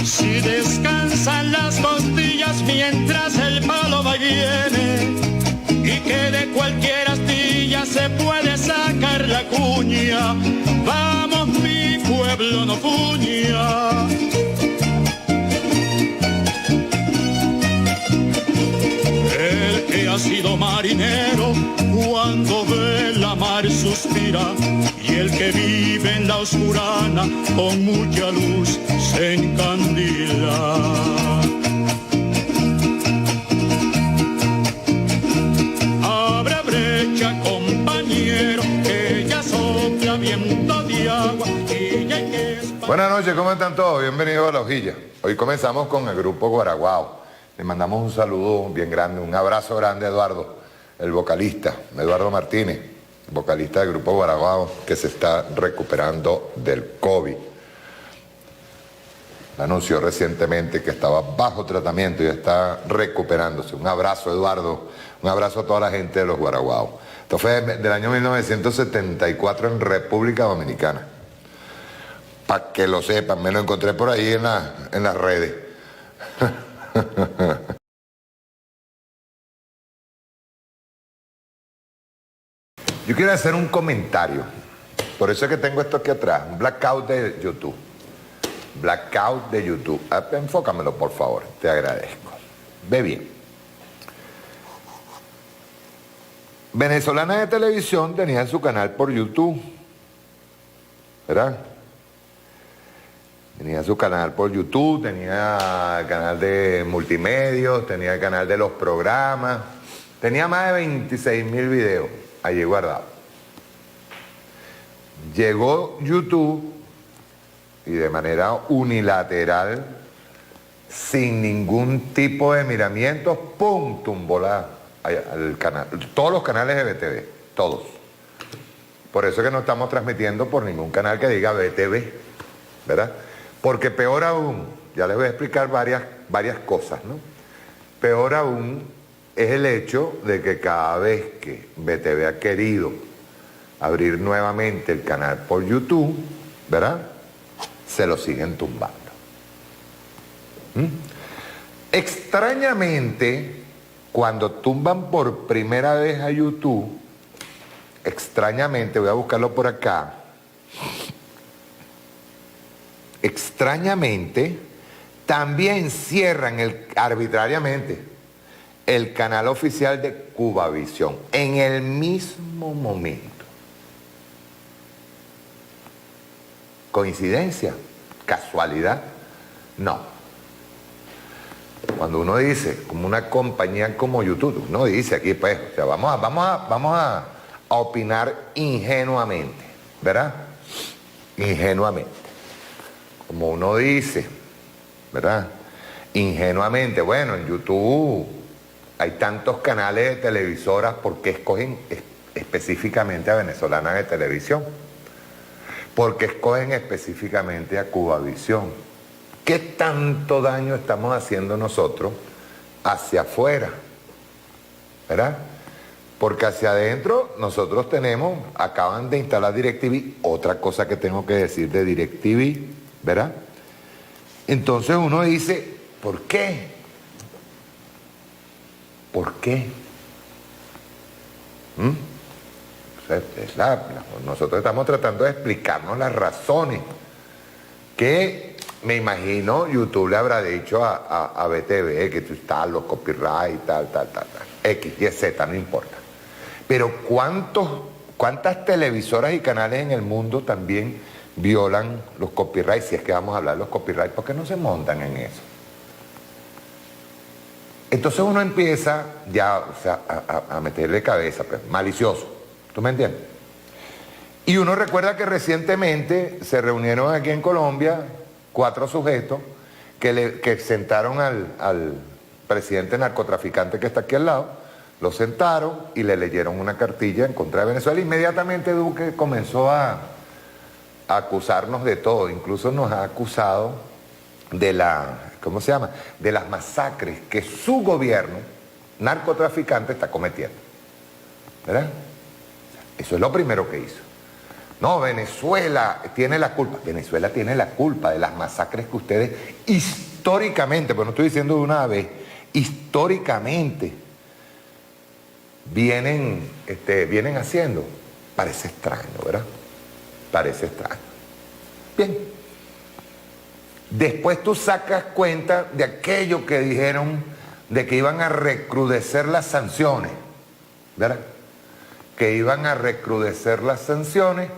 Si descansan las costillas mientras el palo va y viene, y que de cualquier astilla se puede sacar la cuña, vamos mi pueblo no puña. El que ha sido marinero cuando ve la mar suspira, y el que vive en la oscurana con mucha luz se encandila. Abre brecha, compañero, que ya sopla viento de agua y ya hay que... Buenas noches, ¿cómo están todos? Bienvenidos a La Hojilla. Hoy comenzamos con el grupo Guaraguao. Le mandamos un saludo bien grande, un abrazo grande a Eduardo, el vocalista, Eduardo Martínez, vocalista del grupo Guaraguao, que se está recuperando del COVID. Anunció recientemente que estaba bajo tratamiento y está recuperándose. Un abrazo, Eduardo, un abrazo a toda la gente de los Guaraguao. Esto fue del año 1974 en República Dominicana. Para que lo sepan, me lo encontré por ahí en las redes. Yo quiero hacer un comentario. Por eso es que tengo esto aquí atrás, un blackout de YouTube. Blackout de YouTube. Enfócamelo, por favor, te agradezco. Ve bien. Venezolana de Televisión tenía su canal por YouTube, ¿verdad? Tenía su canal por YouTube, tenía el canal de multimedios, tenía el canal de los programas, tenía más de 26.000 videos allí guardados. Llegó YouTube y de manera unilateral, sin ningún tipo de miramientos, ¡pum!, tumbó al canal. Todos los canales de BTV, todos. Por eso es que no estamos transmitiendo por ningún canal que diga BTV, ¿verdad? Porque peor aún, ya les voy a explicar varias cosas, ¿no? Peor aún es el hecho de que cada vez que BTV ha querido abrir nuevamente el canal por YouTube, ¿verdad?, se lo siguen tumbando. Extrañamente, cuando tumban por primera vez a YouTube, extrañamente, voy a buscarlo por acá, extrañamente, también cierran arbitrariamente el canal oficial de Cubavisión en el mismo momento. ¿Coincidencia? ¿Casualidad? No. Cuando uno dice, como una compañía como YouTube, uno dice aquí, pues, o sea, vamos a opinar ingenuamente, ¿verdad? Ingenuamente. Como uno dice, ¿verdad? Ingenuamente, bueno, en YouTube hay tantos canales de televisoras, ¿por qué escogen específicamente a Venezolana de Televisión? ¿Por qué escogen específicamente a Cubavisión? ¿Qué tanto daño estamos haciendo nosotros hacia afuera? ¿Verdad? Porque hacia adentro nosotros acaban de instalar DirecTV, otra cosa que tengo que decir de DirecTV, ¿verdad? Entonces uno dice, ¿por qué? ¿Por qué? Nosotros estamos tratando de explicarnos las razones que me imagino YouTube le habrá dicho a BTV, que tú estás, los copyright, tal, X, Y, Z, no importa. Pero ¿cuántas televisoras y canales en el mundo también violan los copyrights? Si es que vamos a hablar de los copyrights, ¿por qué no se montan en eso? Entonces uno empieza ya, o sea, a meterle cabeza, pues, malicioso. ¿Tú me entiendes? Y uno recuerda que recientemente se reunieron aquí en Colombia 4 sujetos que sentaron al presidente narcotraficante que está aquí al lado, lo sentaron y le leyeron una cartilla en contra de Venezuela. Inmediatamente Duque comenzó a acusarnos de todo, incluso nos ha acusado de ¿cómo se llama?, de las masacres que su gobierno narcotraficante está cometiendo, ¿verdad? Eso es lo primero que hizo. No, Venezuela tiene la culpa. Venezuela tiene la culpa de las masacres que ustedes históricamente, pues no estoy diciendo de una vez, históricamente vienen haciendo. Parece extraño, ¿verdad? Parece extraño. Bien. Después tú sacas cuenta de aquello que dijeron de que iban a recrudecer las sanciones, ¿verdad? Que iban a recrudecer las sanciones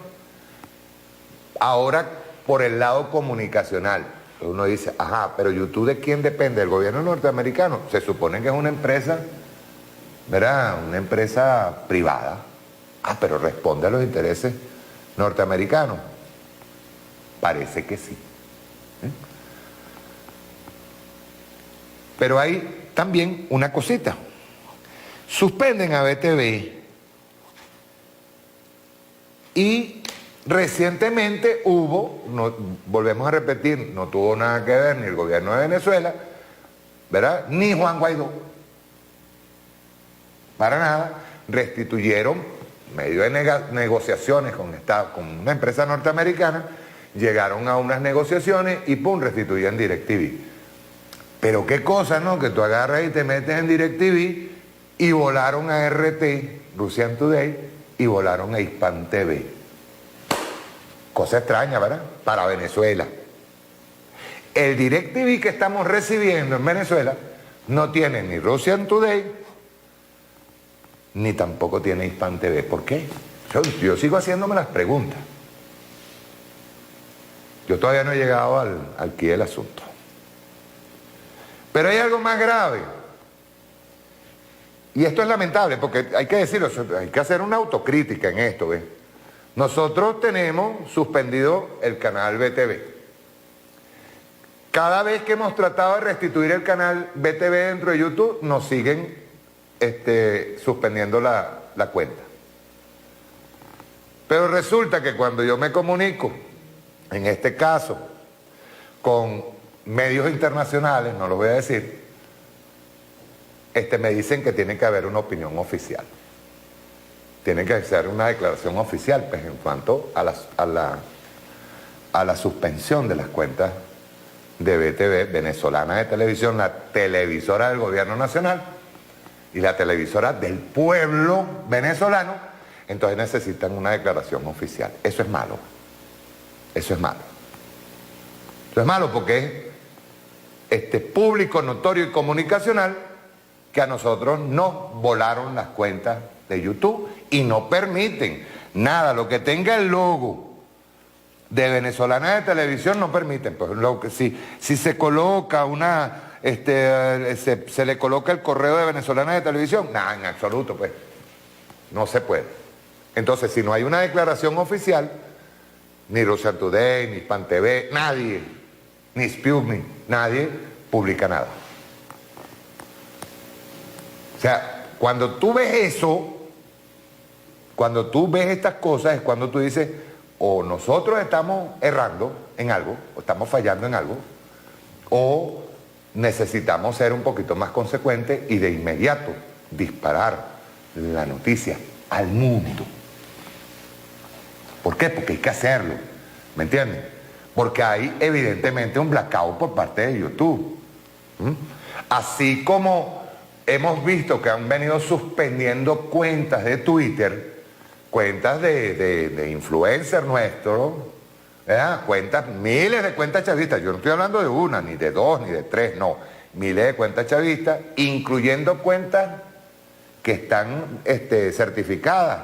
ahora por el lado comunicacional. Uno dice, ajá, pero YouTube ¿de quién depende? ¿Del gobierno norteamericano? Se supone que es una empresa, ¿verdad? Una empresa privada. Ah, pero responde a los intereses norteamericanos. Parece que sí. Pero hay también una cosita. Suspenden a BTV y recientemente hubo, volvemos a repetir, no tuvo nada que ver ni el gobierno de Venezuela, ¿verdad? Ni Juan Guaidó. Para nada, restituyeron, medio de negociaciones con una empresa norteamericana, llegaron a unas negociaciones y ¡pum!, restituyen DirecTV. Pero qué cosa, ¿no? Que tú agarras y te metes en DirecTV y volaron a RT, Russian Today, y volaron a Hispan TV. Cosa extraña, ¿verdad? Para Venezuela. El DirecTV que estamos recibiendo en Venezuela no tiene ni Russian Today, ni tampoco tiene Hispan TV. ¿Por qué? Yo sigo haciéndome las preguntas. Yo todavía no he llegado al quid del asunto. Pero hay algo más grave. Y esto es lamentable, porque hay que decirlo, hay que hacer una autocrítica en esto, ¿ves? Nosotros tenemos suspendido el canal BTV. Cada vez que hemos tratado de restituir el canal BTV dentro de YouTube, nos siguen suspendiendo la cuenta. Pero resulta que cuando yo me comunico, en este caso, con medios internacionales, no lo voy a decir, me dicen que tiene que haber una opinión oficial. Tiene que ser una declaración oficial, pues, en cuanto a la suspensión de las cuentas de BTV, venezolana de televisión, la televisora del gobierno nacional y la televisora del pueblo venezolano. Entonces necesitan una declaración oficial. Eso es malo. Eso es malo. Eso es malo porque es público, notorio y comunicacional que a nosotros nos volaron las cuentas de YouTube y no permiten nada, lo que tenga el logo de venezolana de televisión no permiten. Pues si se coloca se le coloca el correo de venezolana de televisión, nada, en absoluto, pues no se puede. Entonces, si no hay una declaración oficial, ni Russian Today, ni Hispan TV, nadie, ni Sputnik, nadie publica nada. O sea, cuando tú ves eso, cuando tú ves estas cosas, es cuando tú dices, o nosotros estamos errando en algo, o estamos fallando en algo, o necesitamos ser un poquito más consecuentes y de inmediato disparar la noticia al mundo. ¿Por qué? Porque hay que hacerlo, ¿me entiendes? Porque hay evidentemente un blackout por parte de YouTube. Así como hemos visto que han venido suspendiendo cuentas de Twitter, cuentas de influencers nuestros, ¿verdad? Cuentas, miles de cuentas chavistas. Yo no estoy hablando de una, ni de dos, ni de tres, no. Miles de cuentas chavistas, incluyendo cuentas que están certificadas.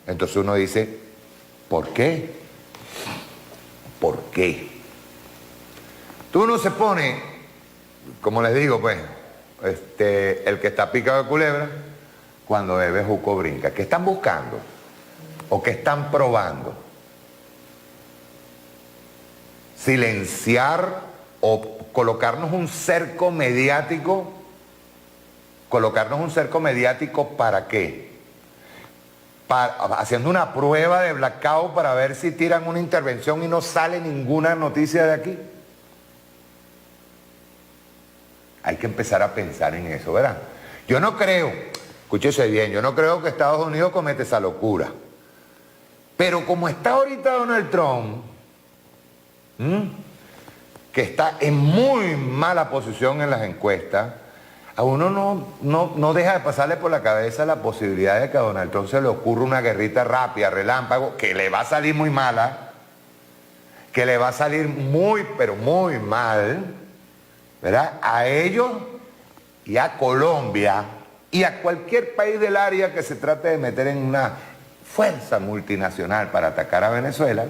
Entonces uno dice, ¿por qué? ¿Por qué? Tú no se pone, como les digo, pues, el que está picado de culebra, cuando bebe juco brinca. ¿Qué están buscando? ¿O qué están probando? Silenciar o colocarnos un cerco mediático. ¿Colocarnos un cerco mediático para qué? Haciendo una prueba de blackout para ver si tiran una intervención y no sale ninguna noticia de aquí. Hay que empezar a pensar en eso, ¿verdad? Yo no creo, escúchese bien, yo no creo que Estados Unidos cometa esa locura. Pero como está ahorita Donald Trump, que está en muy mala posición en las encuestas, a uno no deja de pasarle por la cabeza la posibilidad de que a Donald Trump se le ocurra una guerrita rápida, relámpago, que le va a salir muy mala, que le va a salir muy, pero muy mal, ¿verdad? A ellos y a Colombia y a cualquier país del área que se trate de meter en una fuerza multinacional para atacar a Venezuela,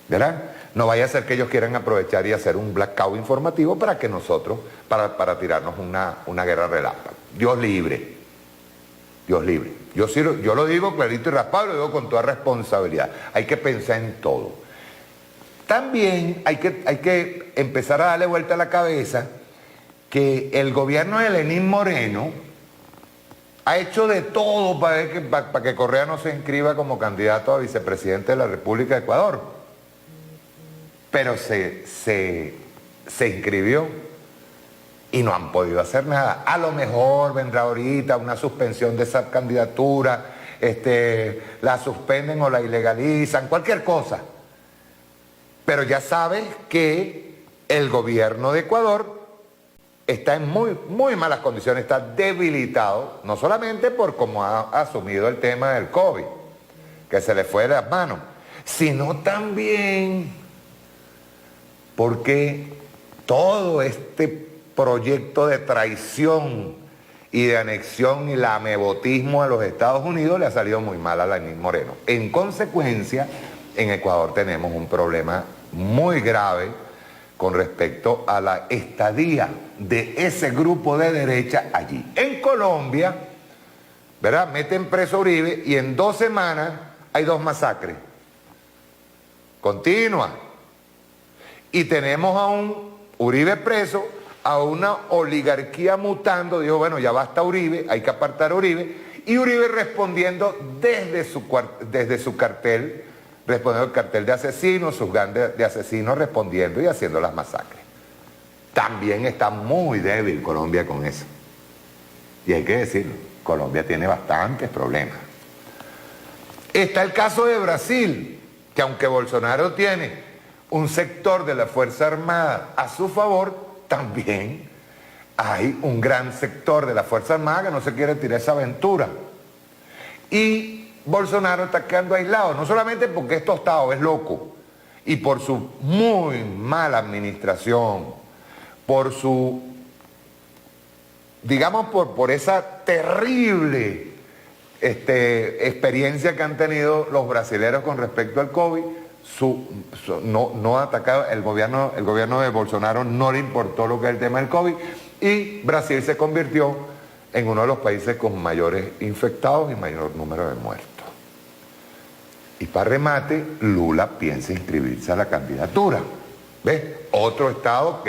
¿verdad? No vaya a ser que ellos quieran aprovechar y hacer un blackout informativo para que nosotros, para tirarnos una guerra relámpago. Dios libre. Dios libre. Yo lo digo clarito y raspado, lo digo con toda responsabilidad. Hay que pensar en todo. También hay que empezar a darle vuelta a la cabeza que el gobierno de Lenín Moreno ha hecho de todo para que Correa no se inscriba como candidato a vicepresidente de la República de Ecuador. Pero se inscribió y no han podido hacer nada. A lo mejor vendrá ahorita una suspensión de esa candidatura, la suspenden o la ilegalizan, cualquier cosa. Pero ya sabes que el gobierno de Ecuador está en muy malas condiciones, está debilitado, no solamente por cómo ha asumido el tema del COVID, que se le fue de las manos, sino también porque todo este proyecto de traición y de anexión y lamebotismo a los Estados Unidos le ha salido muy mal a Lenín Moreno. En consecuencia, en Ecuador tenemos un problema muy grave con respecto a la estadía de ese grupo de derecha allí. En Colombia, ¿verdad? Meten preso a Uribe y en 2 semanas hay 2 masacres. Continua. Y tenemos a un Uribe preso, a una oligarquía mutando, dijo, bueno, ya basta Uribe, hay que apartar a Uribe, y Uribe respondiendo desde su cartel, respondiendo el cartel de asesinos, sus gangas de asesinos respondiendo y haciendo las masacres. También está muy débil Colombia con eso. Y hay que decirlo, Colombia tiene bastantes problemas. Está el caso de Brasil, que aunque Bolsonaro tiene un sector de la Fuerza Armada a su favor, también hay un gran sector de la Fuerza Armada que no se quiere tirar esa aventura. Y Bolsonaro está quedando aislado, no solamente porque es tostado, es loco, y por su muy mala administración, por su, digamos, por esa terrible experiencia que han tenido los brasileños con respecto al COVID. No ha atacado, el gobierno de Bolsonaro no le importó lo que es el tema del COVID y Brasil se convirtió en uno de los países con mayores infectados y mayor número de muertos. Y para remate, Lula piensa inscribirse a la candidatura. ¿Ves? Otro estado,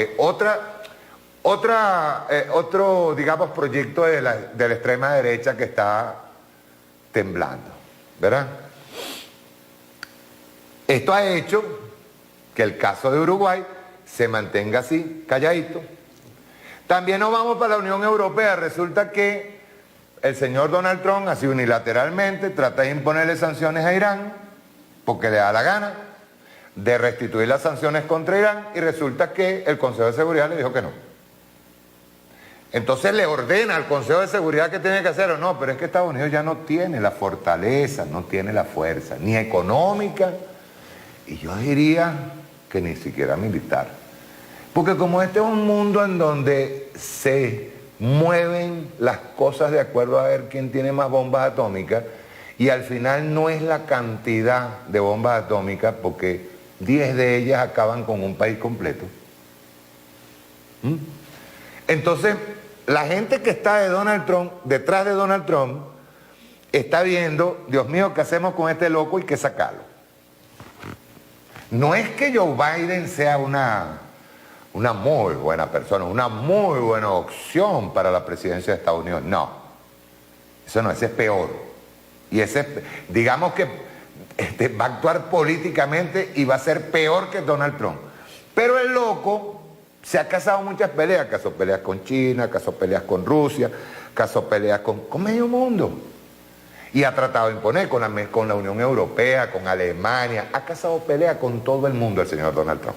otro, digamos, proyecto de la extrema derecha que está temblando, ¿verdad? Esto ha hecho que el caso de Uruguay se mantenga así, calladito. También nos vamos para la Unión Europea. Resulta que el señor Donald Trump, así unilateralmente, trata de imponerle sanciones a Irán, porque le da la gana, de restituir las sanciones contra Irán, y resulta que el Consejo de Seguridad le dijo que no. Entonces le ordena al Consejo de Seguridad que tiene que hacer o no, pero es que Estados Unidos ya no tiene la fortaleza, no tiene la fuerza, ni económica, y yo diría que ni siquiera militar. Porque como este es un mundo en donde se mueven las cosas de acuerdo a ver quién tiene más bombas atómicas, y al final no es la cantidad de bombas atómicas, porque 10 de ellas acaban con un país completo. Entonces, la gente que está detrás de Donald Trump, está viendo, Dios mío, ¿qué hacemos con este loco? Y que sacarlo. No es que Joe Biden sea una muy buena persona, una muy buena opción para la presidencia de Estados Unidos. No, eso no, ese es peor. Y ese, digamos que va a actuar políticamente y va a ser peor que Donald Trump. Pero el loco se ha casado muchas peleas, caso peleas con China, caso peleas con Rusia, caso peleas con medio mundo. y ha tratado de imponer con la Unión Europea, con Alemania, ha cazado pelea con todo el mundo el señor Donald Trump.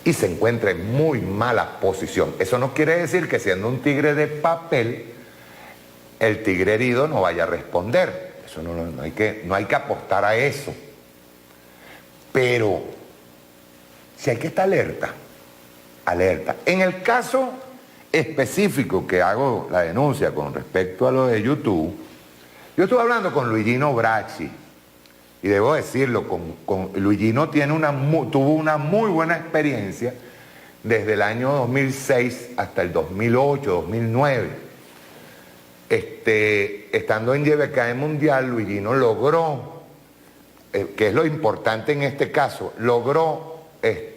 Y se encuentra en muy mala posición. Eso no quiere decir que siendo un tigre de papel, el tigre herido no vaya a responder. Eso no hay que apostar a eso. Pero si hay que estar alerta, alerta. En el caso específico que hago la denuncia con respecto a lo de YouTube, yo estuve hablando con Luigino Bracci, y debo decirlo, con Luigino tuvo una muy buena experiencia desde el año 2006 hasta el 2008, 2009. Estando en YBKE Mundial, Luigino logró, que es lo importante en este caso, logró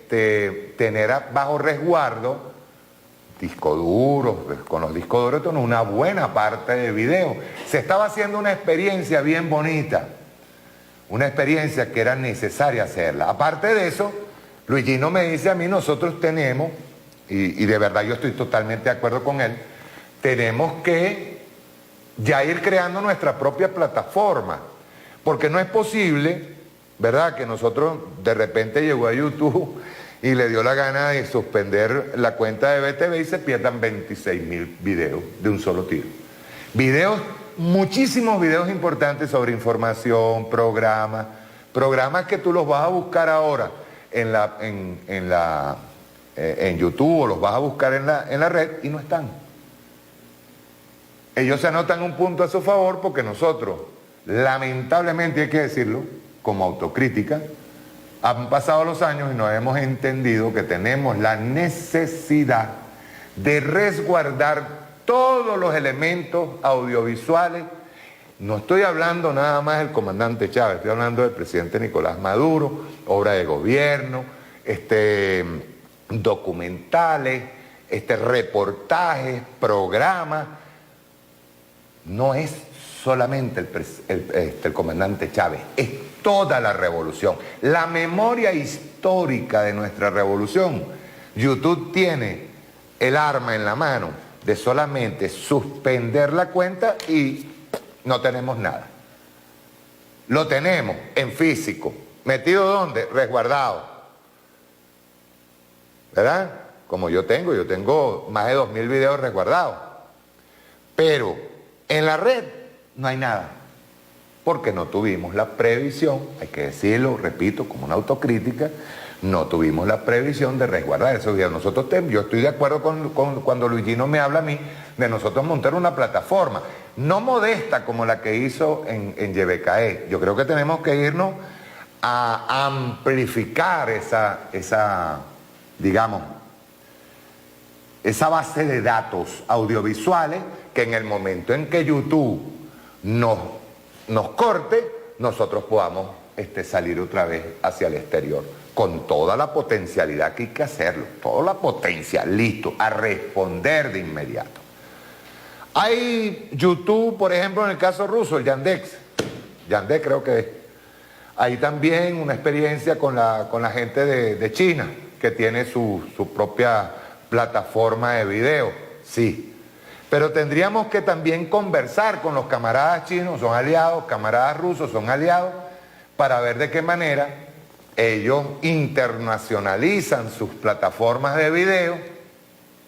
tener bajo resguardo discos duros, con los discos duros tenía una buena parte de video. Se estaba haciendo una experiencia bien bonita, una experiencia que era necesaria hacerla. Aparte de eso, Luigino me dice a mí, nosotros tenemos, y de verdad yo estoy totalmente de acuerdo con él, tenemos que ya ir creando nuestra propia plataforma, porque no es posible, ¿verdad?, que nosotros de repente llegó a YouTube y le dio la gana de suspender la cuenta de BTV y se pierdan 26.000 videos de un solo tiro. Videos, muchísimos videos importantes sobre información, programas que tú los vas a buscar ahora en YouTube o los vas a buscar en la red y no están. Ellos se anotan un punto a su favor porque nosotros, lamentablemente hay que decirlo, como autocrítica, han pasado los años y nos hemos entendido que tenemos la necesidad de resguardar todos los elementos audiovisuales. No estoy hablando nada más del comandante Chávez, estoy hablando del presidente Nicolás Maduro, obra de gobierno, documentales, reportajes, programas. No es solamente el comandante Chávez, es toda la revolución. La memoria histórica de nuestra revolución. YouTube tiene el arma en la mano de solamente suspender la cuenta y no tenemos nada. Lo tenemos en físico. ¿Metido dónde? Resguardado. ¿Verdad? Como yo tengo más de 2.000 videos resguardados. Pero en la red no hay nada. Porque no tuvimos la previsión, hay que decirlo, repito, como una autocrítica, no tuvimos la previsión de resguardar esos videos. Yo estoy de acuerdo cuando Luigino me habla a mí de nosotros montar una plataforma, no modesta como la que hizo en YBKE. Yo creo que tenemos que irnos a amplificar esa base de datos audiovisuales que en el momento en que YouTube nos corte, nosotros podamos salir otra vez hacia el exterior, con toda la potencialidad que hay que hacerlo, toda la potencia, listo, a responder de inmediato. Hay YouTube, por ejemplo, en el caso ruso, el Yandex creo que es. Hay también una experiencia con la gente de China, que tiene su propia plataforma de video, sí. Pero tendríamos que también conversar con los camaradas chinos, son aliados, camaradas rusos son aliados, para ver de qué manera ellos internacionalizan sus plataformas de video,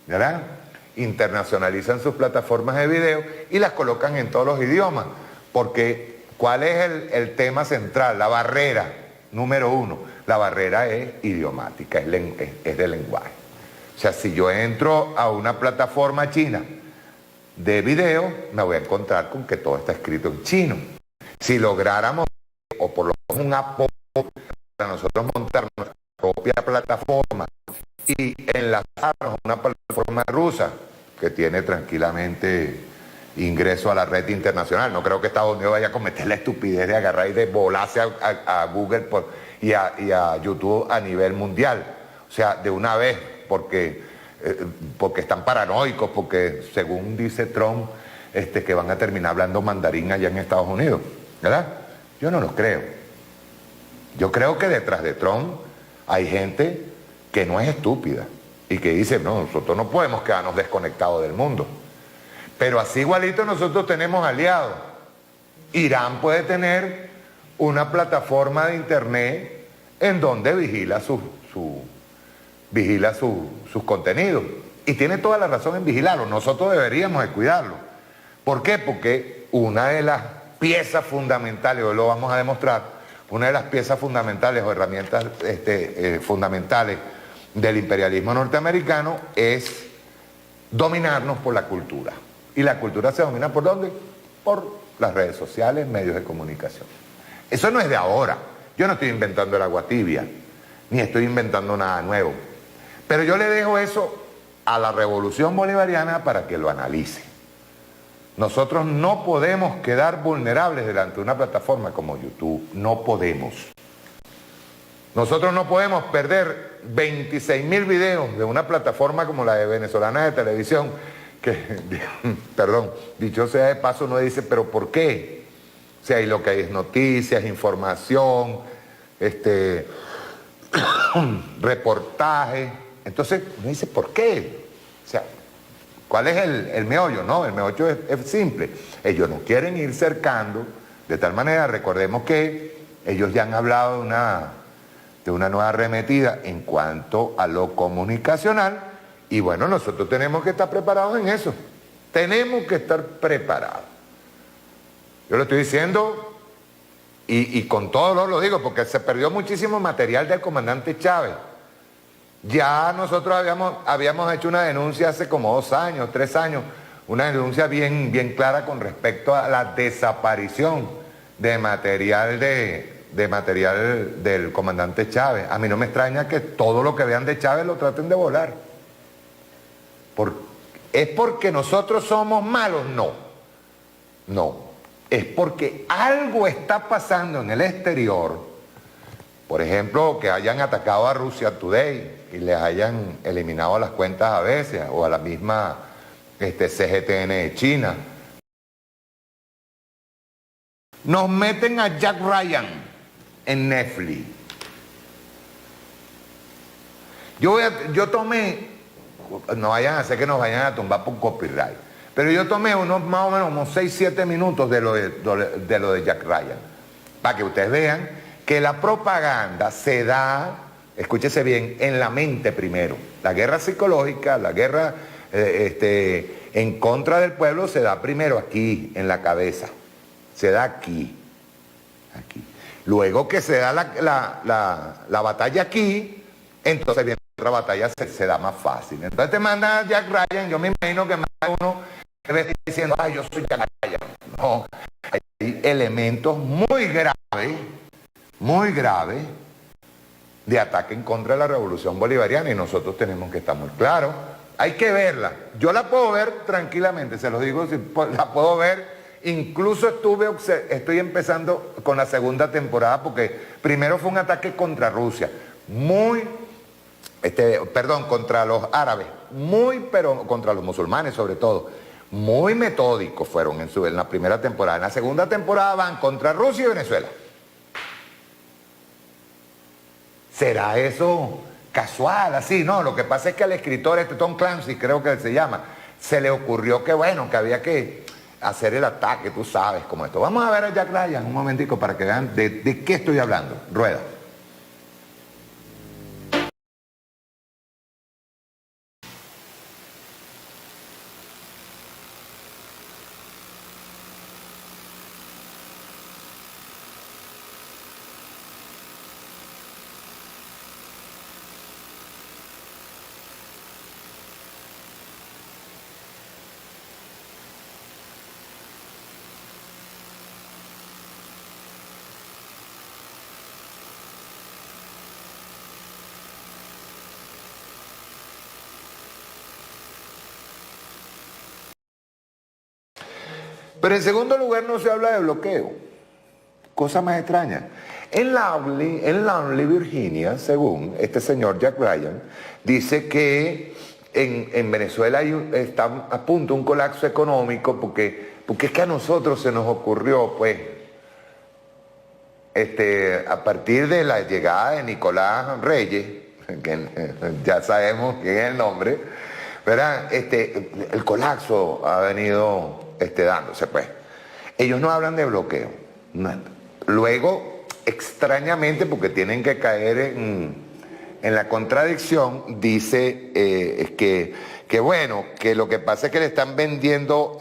¿verdad? Internacionalizan sus plataformas de video y las colocan en todos los idiomas. Porque, ¿cuál es el tema central? La barrera, número uno. La barrera es idiomática, es de lenguaje. O sea, si yo entro a una plataforma china de video, me voy a encontrar con que todo está escrito en chino. Si lográramos, o por lo menos un apoyo para nosotros montar nuestra propia plataforma y enlazarnos a una plataforma rusa que tiene tranquilamente ingreso a la red internacional. No creo que Estados Unidos vaya a cometer la estupidez de agarrar y de volarse a Google y a YouTube a nivel mundial. O sea, de una vez, porque están paranoicos, porque según dice Trump, que van a terminar hablando mandarín allá en Estados Unidos, ¿verdad? Yo no lo creo. Yo creo que detrás de Trump hay gente que no es estúpida y que dice, no, nosotros no podemos quedarnos desconectados del mundo. Pero así igualito nosotros tenemos aliados Irán puede tener una plataforma de internet en donde vigila sus contenidos. Y tiene toda la razón en vigilarlo. Nosotros deberíamos de cuidarlo. ¿Por qué? Porque una de las piezas fundamentales, hoy lo vamos a demostrar, una de las piezas fundamentales o herramientas fundamentales del imperialismo norteamericano es dominarnos por la cultura. ¿Y la cultura se domina por dónde? Por las redes sociales, medios de comunicación. Eso no es de ahora. Yo no estoy inventando el agua tibia, ni estoy inventando nada nuevo. Pero yo le dejo eso a la revolución bolivariana para que lo analice. Nosotros no podemos quedar vulnerables delante de una plataforma como YouTube. No podemos. Nosotros no podemos perder 26.000 videos de una plataforma como la de Venezolana de Televisión, que, perdón, dicho sea de paso, uno dice, ¿pero por qué? O sea, y lo que hay es noticias, información, reportajes. Entonces, uno dice, ¿por qué? O sea, ¿cuál es el meollo? No, el meollo es simple. Ellos nos quieren ir cercando, de tal manera, recordemos que ellos ya han hablado de una nueva arremetida en cuanto a lo comunicacional, y bueno, nosotros tenemos que estar preparados en eso. Tenemos que estar preparados. Yo lo estoy diciendo, y con todo lo digo, porque se perdió muchísimo material del comandante Chávez. Ya nosotros habíamos hecho una denuncia hace como 2 años, 3 años, una denuncia bien clara con respecto a la desaparición de material del comandante Chávez. A mí no me extraña que todo lo que vean de Chávez lo traten de volar. ¿Es porque nosotros somos malos? No. No. Es porque algo está pasando en el exterior. Por ejemplo, que hayan atacado a Russia Today y les hayan eliminado las cuentas a veces, o a la misma CGTN de China. Nos meten a Jack Ryan en Netflix. Yo tomé, no vayan a hacer que nos vayan a tumbar por copyright, pero yo tomé más o menos unos 6-7 minutos de lo de Jack Ryan, para que ustedes vean que la propaganda se da, escúchese bien, en la mente primero. La guerra psicológica, la guerra en contra del pueblo se da primero aquí, en la cabeza. Se da aquí. Luego que se da la batalla aquí, entonces viene otra batalla, se da más fácil. Entonces te manda Jack Ryan, yo me imagino que manda uno que ve diciendo, ay, yo soy Jack Ryan. No, hay elementos muy graves de ataque en contra de la revolución bolivariana, y nosotros tenemos que estar muy claros. Hay que verla. Yo la puedo ver tranquilamente, se los digo, la puedo ver. Incluso estoy empezando con la segunda temporada, porque primero fue un ataque contra Rusia, contra los árabes, pero contra los musulmanes sobre todo, muy metódicos fueron en la primera temporada. En la segunda temporada van contra Rusia y Venezuela. ¿Será eso casual, así? No, lo que pasa es que al escritor Tom Clancy, creo que se llama, se le ocurrió que había que hacer el ataque, tú sabes, como esto. Vamos a ver a Jack Ryan un momentico para que vean de qué estoy hablando. Rueda. Pero en segundo lugar no se habla de bloqueo. Cosa más extraña. En Langley, Virginia, según este señor Jack Ryan, dice que en Venezuela está a punto un colapso económico porque es que a nosotros se nos ocurrió, pues, a partir de la llegada de Nicolás Reyes, que ya sabemos quién es el nombre, ¿verdad? El colapso ha venido dándose, pues. Ellos no hablan de bloqueo. No. Luego, extrañamente, porque tienen que caer en la contradicción, dice que bueno, que lo que pasa es que le están vendiendo,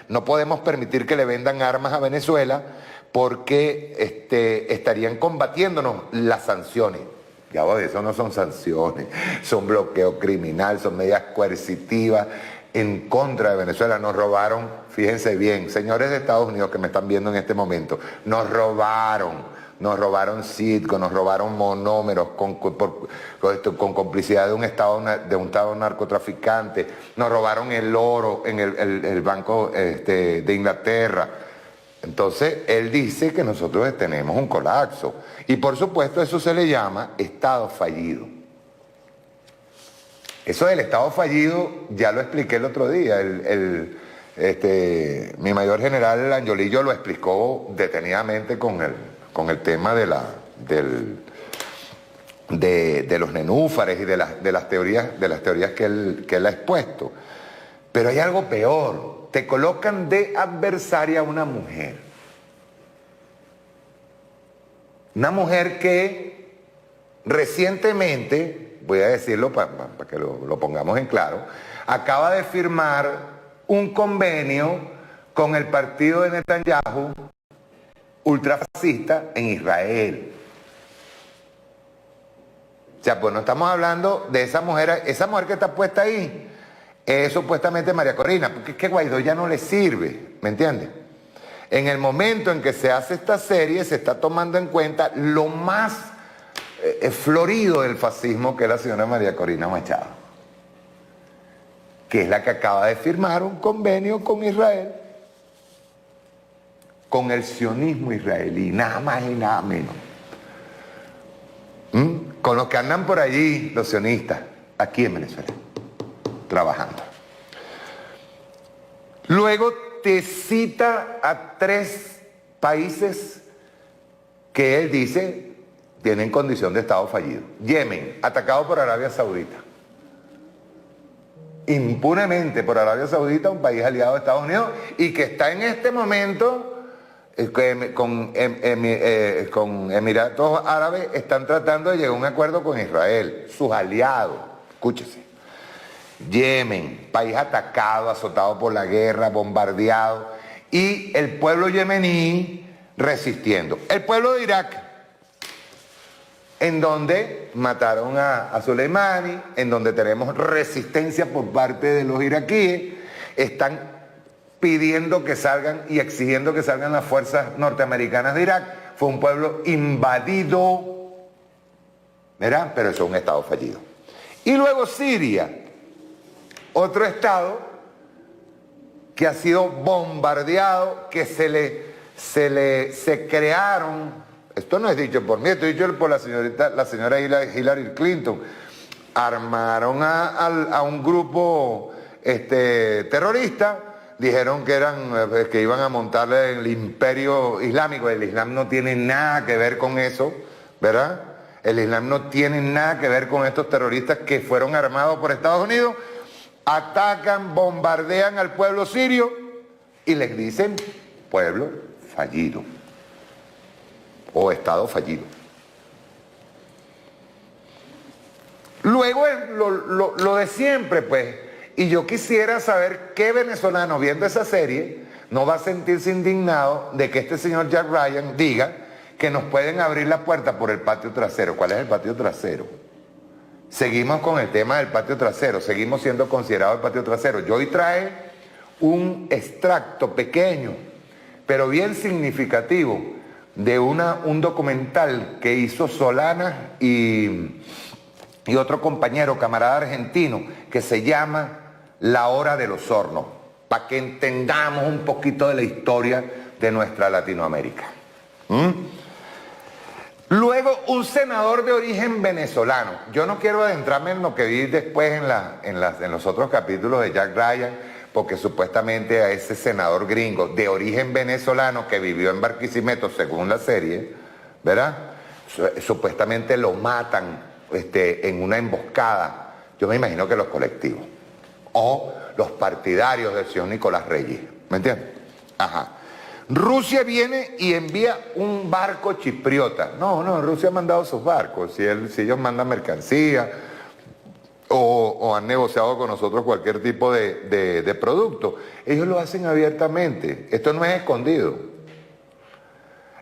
no podemos permitir que le vendan armas a Venezuela porque estarían combatiéndonos las sanciones. Ya vos, eso no son sanciones, son bloqueo criminal, son medidas coercitivas en contra de Venezuela. Nos robaron, fíjense bien, señores de Estados Unidos que me están viendo en este momento, nos robaron Citgo, nos robaron monómeros con complicidad de un estado narcotraficante, nos robaron el oro en el Banco de Inglaterra. Entonces, él dice que nosotros tenemos un colapso. Y por supuesto, eso se le llama Estado fallido. Eso del Estado fallido, ya lo expliqué el otro día. Mi mayor general Angiolillo lo explicó detenidamente con el tema de los nenúfares y de las teorías que él ha expuesto. Pero hay algo peor. Te colocan de adversaria a una mujer. Una mujer que recientemente, voy a decirlo para que lo pongamos en claro, acaba de firmar un convenio con el partido de Netanyahu, ultrafascista, en Israel. O sea, pues no estamos hablando de esa mujer que está puesta ahí. Es supuestamente María Corina, porque es que Guaidó ya no le sirve, ¿me entiendes? En el momento en que se hace esta serie, se está tomando en cuenta lo más florido del fascismo, que es la señora María Corina Machado, que es la que acaba de firmar un convenio con Israel, con el sionismo israelí, nada más y nada menos. Con los que andan por allí, los sionistas, aquí en Venezuela, trabajando. Luego te cita a 3 países que él dice tienen condición de estado fallido. Yemen, atacado por Arabia Saudita. Impunemente por Arabia Saudita, un país aliado de Estados Unidos, y que está en este momento con Emiratos Árabes, están tratando de llegar a un acuerdo con Israel, sus aliados. Escúchese. Yemen, país atacado, azotado por la guerra, bombardeado, y el pueblo yemení resistiendo. El pueblo de Irak, en donde mataron a Soleimani, en donde tenemos resistencia por parte de los iraquíes, están pidiendo que salgan y exigiendo que salgan las fuerzas norteamericanas de Irak. Fue un pueblo invadido, ¿verdad? Pero eso es un estado fallido. Y luego Siria, otro estado que ha sido bombardeado, que se crearon, esto no es dicho por mí, esto es dicho por la señora Hillary Clinton, armaron a un grupo terrorista, dijeron que iban a montarle el imperio islámico. El Islam no tiene nada que ver con eso, ¿verdad? El Islam no tiene nada que ver con estos terroristas que fueron armados por Estados Unidos. Atacan, bombardean al pueblo sirio y les dicen pueblo fallido o estado fallido. Luego es lo de siempre, pues. Y yo quisiera saber qué venezolano viendo esa serie no va a sentirse indignado de que este señor Jack Ryan diga que nos pueden abrir la puerta por el patio trasero. ¿Cuál es el patio trasero? Seguimos con el tema del patio trasero, seguimos siendo considerados el patio trasero. Yo hoy traje un extracto pequeño, pero bien significativo, de un documental que hizo Solana y otro compañero, camarada argentino, que se llama La Hora de los Hornos, para que entendamos un poquito de la historia de nuestra Latinoamérica. Luego, un senador de origen venezolano. Yo no quiero adentrarme en lo que vi después en los otros capítulos de Jack Ryan, porque supuestamente a ese senador gringo de origen venezolano que vivió en Barquisimeto, según la serie, ¿verdad? Supuestamente lo matan en una emboscada. Yo me imagino que los colectivos o los partidarios del señor Nicolás Reyes, ¿me entiendes? Ajá. Rusia viene y envía un barco chipriota. No, Rusia ha mandado sus barcos. Si ellos mandan mercancía o han negociado con nosotros cualquier tipo de producto, ellos lo hacen abiertamente. Esto no es escondido.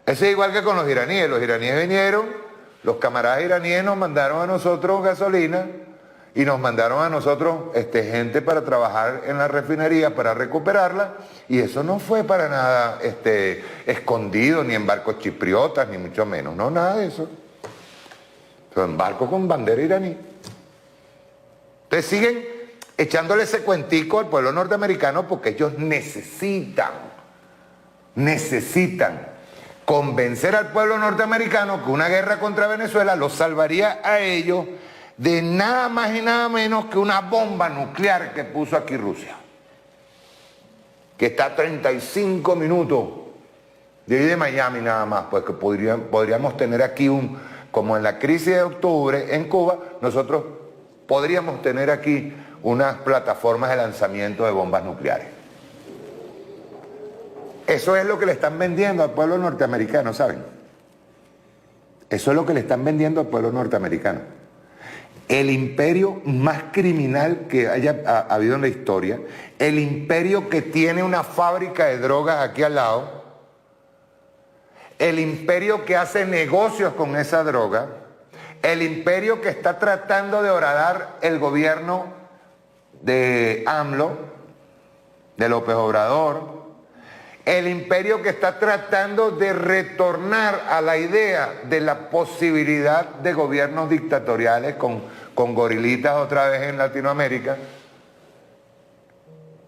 Eso es igual que con los iraníes. Los iraníes vinieron, los camaradas iraníes nos mandaron a nosotros gasolina y nos mandaron a nosotros gente para trabajar en la refinería, para recuperarla, y eso no fue para nada escondido, ni en barcos chipriotas, ni mucho menos, no, nada de eso. Son barcos con bandera iraní. Entonces siguen echándole ese cuentico al pueblo norteamericano porque ellos necesitan convencer al pueblo norteamericano que una guerra contra Venezuela los salvaría a ellos de nada más y nada menos que una bomba nuclear que puso aquí Rusia, que está a 35 minutos de ahí de Miami nada más, pues que podríamos tener aquí como en la crisis de octubre en Cuba, nosotros podríamos tener aquí unas plataformas de lanzamiento de bombas nucleares. Eso es lo que le están vendiendo al pueblo norteamericano, ¿saben? Eso es lo que le están vendiendo al pueblo norteamericano. El imperio más criminal que haya habido en la historia, el imperio que tiene una fábrica de drogas aquí al lado, el imperio que hace negocios con esa droga, el imperio que está tratando de horadar el gobierno de AMLO, de López Obrador, el imperio que está tratando de retornar a la idea de la posibilidad de gobiernos dictatoriales con gorilitas otra vez en Latinoamérica,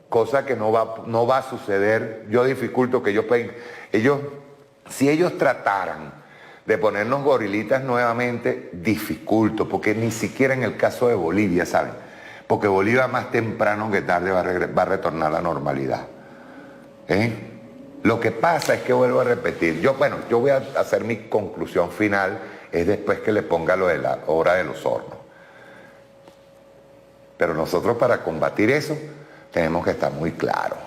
cosa que no va a suceder. Yo dificulto que si ellos trataran de ponernos gorilitas nuevamente, dificulto, porque ni siquiera en el caso de Bolivia, ¿saben? Porque Bolivia más temprano que tarde va a retornar a la normalidad. Lo que pasa es que vuelvo a repetir, yo voy a hacer mi conclusión final, es después que le ponga lo de la hora de los hornos. Pero nosotros para combatir eso tenemos que estar muy claros,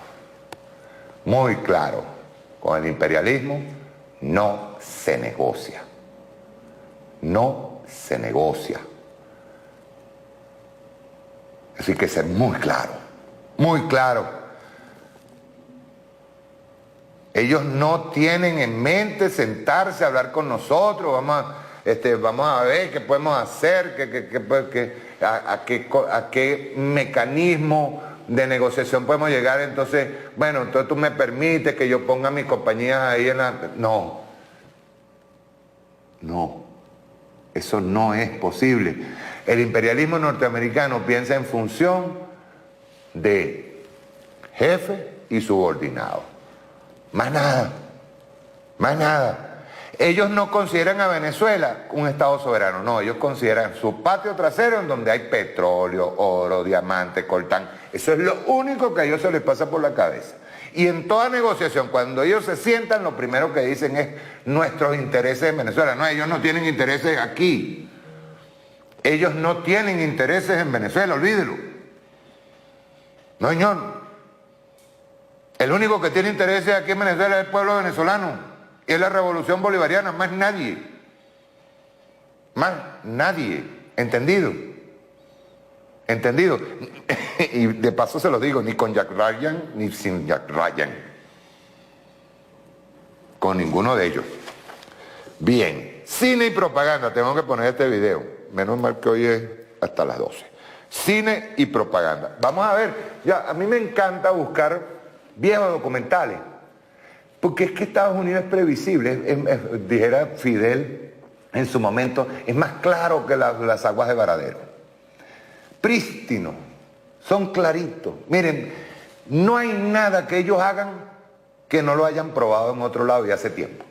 con el imperialismo no se negocia, Así que ser muy claro. Ellos no tienen en mente sentarse a hablar con nosotros, vamos a ver qué podemos hacer, a qué mecanismo de negociación podemos llegar. Entonces tú me permites que yo ponga mis compañías ahí en la... No, eso no es posible. El imperialismo norteamericano piensa en función de jefe y subordinado. Más nada. Ellos no consideran a Venezuela un estado soberano, no, ellos consideran su patio trasero en donde hay petróleo, oro, diamante, coltán. Eso es lo único que a ellos se les pasa por la cabeza. Y en toda negociación, cuando ellos se sientan, lo primero que dicen es nuestros intereses en Venezuela. No, ellos no tienen intereses aquí. Ellos no tienen intereses en Venezuela, olvídelo. No, señor. El único que tiene intereses aquí en Venezuela es el pueblo venezolano. Y es la revolución bolivariana, más nadie. ¿Entendido? Y de paso se lo digo, ni con Jack Ryan, ni sin Jack Ryan. Con ninguno de ellos. Bien, cine y propaganda, tengo que poner este video. Menos mal que hoy es hasta las 12. Cine y propaganda. Vamos a ver, a mí me encanta buscar viejos documentales, porque es que Estados Unidos es previsible, dijera Fidel en su momento, es más claro que las aguas de Varadero. Prístino, son claritos. Miren, no hay nada que ellos hagan que no lo hayan probado en otro lado y hace tiempo.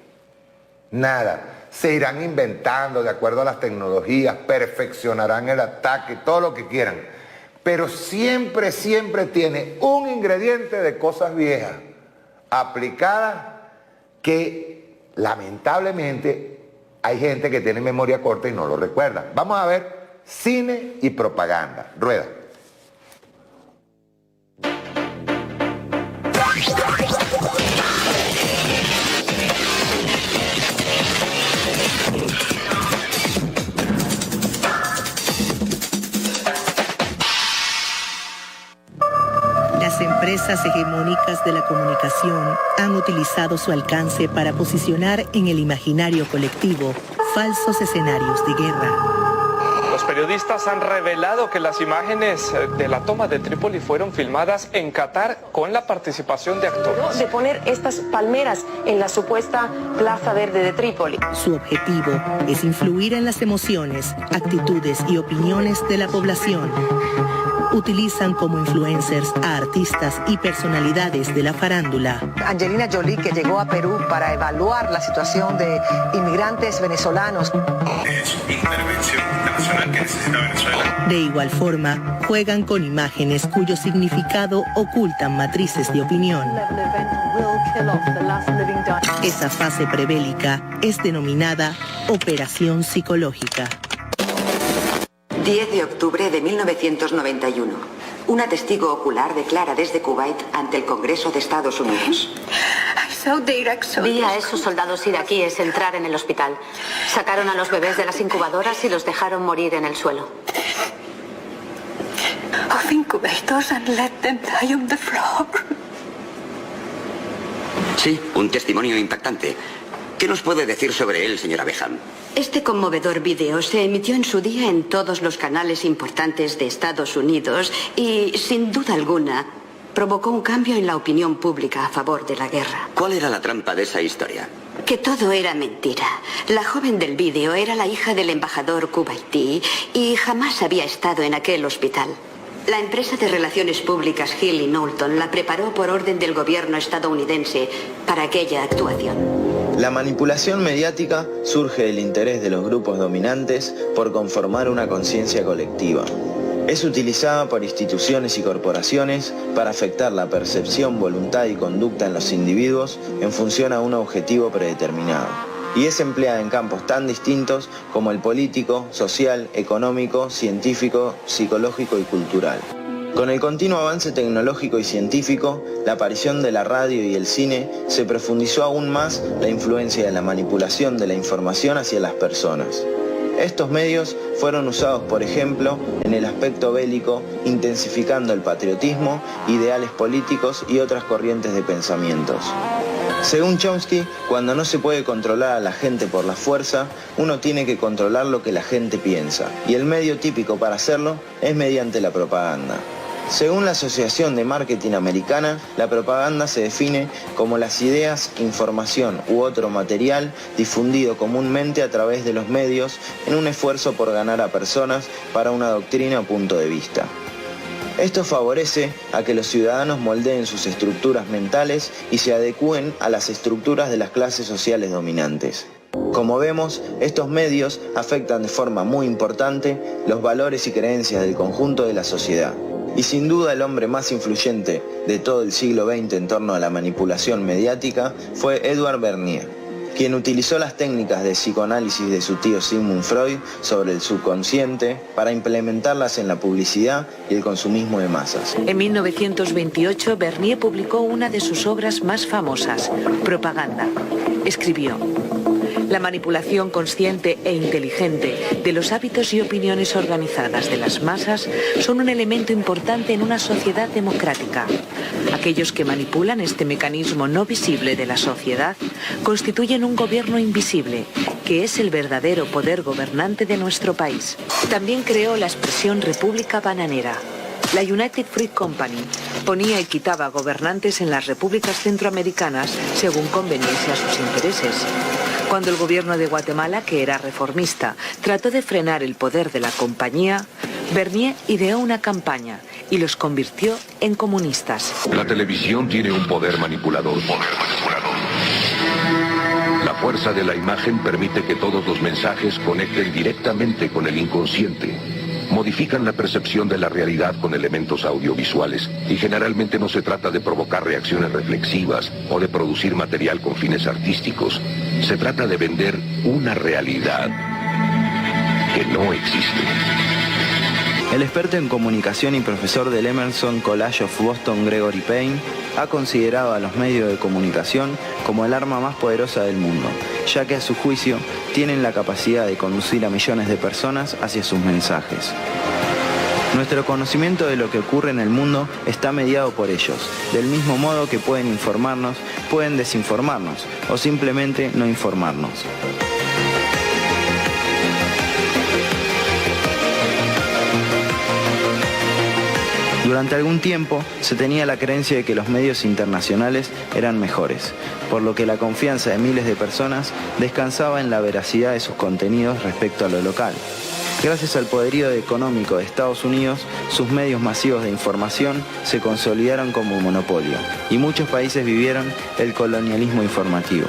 Nada. Se irán inventando de acuerdo a las tecnologías, perfeccionarán el ataque, todo lo que quieran. Pero siempre tiene un ingrediente de cosas viejas aplicadas que lamentablemente hay gente que tiene memoria corta y no lo recuerda. Vamos a ver cine y propaganda. Rueda. empresas hegemónicas de la comunicación han utilizado su alcance para posicionar en el imaginario colectivo falsos escenarios de guerra. Los periodistas han revelado que las imágenes de la toma de Trípoli fueron filmadas en Qatar con la participación de actores. De poner estas palmeras en la supuesta Plaza Verde de Trípoli. Su objetivo es influir en las emociones, actitudes y opiniones de la población. Utilizan como influencers a artistas y personalidades de la farándula. Angelina Jolie, que llegó a Perú para evaluar la situación de inmigrantes venezolanos. Es intervención internacional que necesita Venezuela. De igual forma, juegan con imágenes cuyo significado ocultan matrices de opinión. Esa fase prebélica es denominada operación psicológica. 10 de octubre de 1991. Una testigo ocular declara desde Kuwait ante el Congreso de Estados Unidos. Vi a esos soldados iraquíes entrar en el hospital. Sacaron a los bebés de las incubadoras y los dejaron morir en el suelo. Sí, un testimonio impactante. ¿Qué nos puede decir sobre él, señora Beham? Este conmovedor vídeo se emitió en su día en todos los canales importantes de Estados Unidos y, sin duda alguna, provocó un cambio en la opinión pública a favor de la guerra. ¿Cuál era la trampa de esa historia? Que todo era mentira. La joven del vídeo era la hija del embajador kuwaití y jamás había estado en aquel hospital. La empresa de relaciones públicas Hill y Knowlton la preparó por orden del gobierno estadounidense para aquella actuación. La manipulación mediática surge del interés de los grupos dominantes por conformar una conciencia colectiva. Es utilizada por instituciones y corporaciones para afectar la percepción, voluntad y conducta en los individuos en función a un objetivo predeterminado. Y es empleada en campos tan distintos como el político, social, económico, científico, psicológico y cultural. Con el continuo avance tecnológico y científico, la aparición de la radio y el cine se profundizó aún más la influencia de la manipulación de la información hacia las personas. Estos medios fueron usados, por ejemplo, en el aspecto bélico, intensificando el patriotismo, ideales políticos y otras corrientes de pensamientos. Según Chomsky, cuando no se puede controlar a la gente por la fuerza, uno tiene que controlar lo que la gente piensa, y el medio típico para hacerlo es mediante la propaganda. Según la Asociación de Marketing Americana, la propaganda se define como las ideas, información u otro material difundido comúnmente a través de los medios en un esfuerzo por ganar a personas para una doctrina o punto de vista. Esto favorece a que los ciudadanos moldeen sus estructuras mentales y se adecúen a las estructuras de las clases sociales dominantes. Como vemos, estos medios afectan de forma muy importante los valores y creencias del conjunto de la sociedad. Y sin duda el hombre más influyente de todo el siglo XX en torno a la manipulación mediática fue Edward Bernier, quien utilizó las técnicas de psicoanálisis de su tío Sigmund Freud sobre el subconsciente para implementarlas en la publicidad y el consumismo de masas. En 1928, Bernier publicó una de sus obras más famosas, Propaganda. Escribió: la manipulación consciente e inteligente de los hábitos y opiniones organizadas de las masas son un elemento importante en una sociedad democrática. Aquellos que manipulan este mecanismo no visible de la sociedad constituyen un gobierno invisible, que es el verdadero poder gobernante de nuestro país. También creó la expresión República Bananera. La United Fruit Company ponía y quitaba gobernantes en las repúblicas centroamericanas según conveniese a sus intereses. Cuando el gobierno de Guatemala, que era reformista, trató de frenar el poder de la compañía, Bernier ideó una campaña y los convirtió en comunistas. La televisión tiene un poder manipulador. La fuerza de la imagen permite que todos los mensajes conecten directamente con el inconsciente. Modifican la percepción de la realidad con elementos audiovisuales y generalmente no se trata de provocar reacciones reflexivas o de producir material con fines artísticos. Se trata de vender una realidad que no existe. El experto en comunicación y profesor del Emerson College of Boston, Gregory Payne, ha considerado a los medios de comunicación como el arma más poderosa del mundo, ya que a su juicio tienen la capacidad de conducir a millones de personas hacia sus mensajes. Nuestro conocimiento de lo que ocurre en el mundo está mediado por ellos, del mismo modo que pueden informarnos, pueden desinformarnos o simplemente no informarnos. Durante algún tiempo se tenía la creencia de que los medios internacionales eran mejores, por lo que la confianza de miles de personas descansaba en la veracidad de sus contenidos respecto a lo local. Gracias al poderío económico de Estados Unidos, sus medios masivos de información se consolidaron como un monopolio, y muchos países vivieron el colonialismo informativo.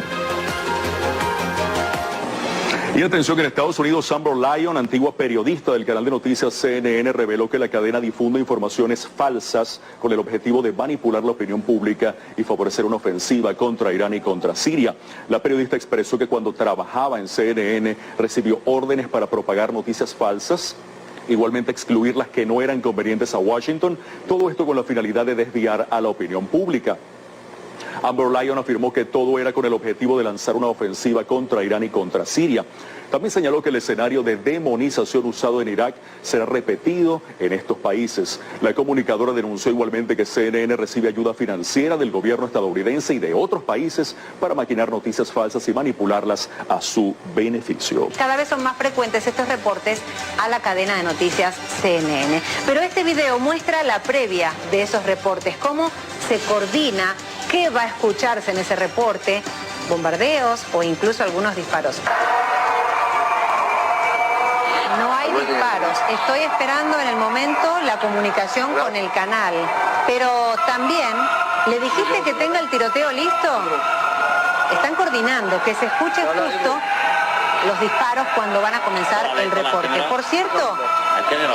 Y atención, que en Estados Unidos, Amber Lyon, antigua periodista del canal de noticias CNN, reveló que la cadena difunde informaciones falsas con el objetivo de manipular la opinión pública y favorecer una ofensiva contra Irán y contra Siria. La periodista expresó que cuando trabajaba en CNN recibió órdenes para propagar noticias falsas, igualmente excluir las que no eran convenientes a Washington, todo esto con la finalidad de desviar a la opinión pública. Amber Lyon afirmó que todo era con el objetivo de lanzar una ofensiva contra Irán y contra Siria. También señaló que el escenario de demonización usado en Irak será repetido en estos países. La comunicadora denunció igualmente que CNN recibe ayuda financiera del gobierno estadounidense y de otros países para maquinar noticias falsas y manipularlas a su beneficio. Cada vez son más frecuentes estos reportes a la cadena de noticias CNN. Pero este video muestra la previa de esos reportes, cómo se coordina, qué va a escucharse en ese reporte, bombardeos o incluso algunos disparos. No hay disparos. Estoy esperando en el momento la comunicación con el canal. Pero también, ¿le dijiste que tenga el tiroteo listo? Están coordinando, que se escuche justo los disparos cuando van a comenzar el reporte. Por cierto,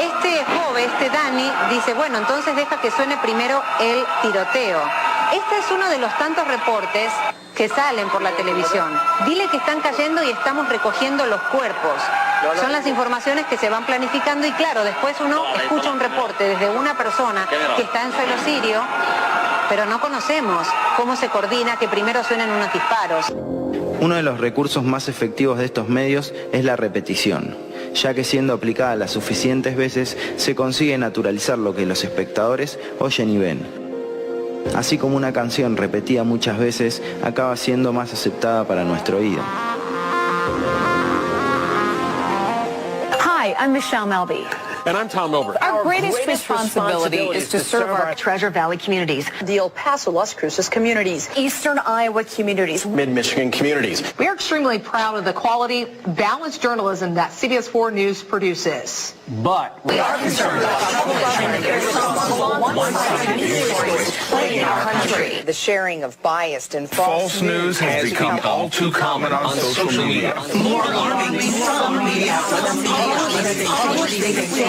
este joven, Dani, dice, bueno, entonces deja que suene primero el tiroteo. Este es uno de los tantos reportes que salen por la televisión. Dile que están cayendo y estamos recogiendo los cuerpos. Son las informaciones que se van planificando y claro, después uno escucha un reporte desde una persona que está en suelo sirio, pero no conocemos cómo se coordina que primero suenen unos disparos. Uno de los recursos más efectivos de estos medios es la repetición, ya que siendo aplicada las suficientes veces se consigue naturalizar lo que los espectadores oyen y ven. Así como una canción repetida muchas veces acaba siendo más aceptada para nuestro oído. Hi, I'm Michelle Melby. And I'm Tom Milberg. Our greatest responsibility is to serve our Treasure Valley communities, the El Paso, Las Cruces communities, Eastern Iowa communities, Mid-Michigan communities. We are extremely proud of the quality, balanced journalism that CBS 4 News produces. But we are concerned about in our country. The sharing of biased and false news has become all too common on social media. More alarmingly, some media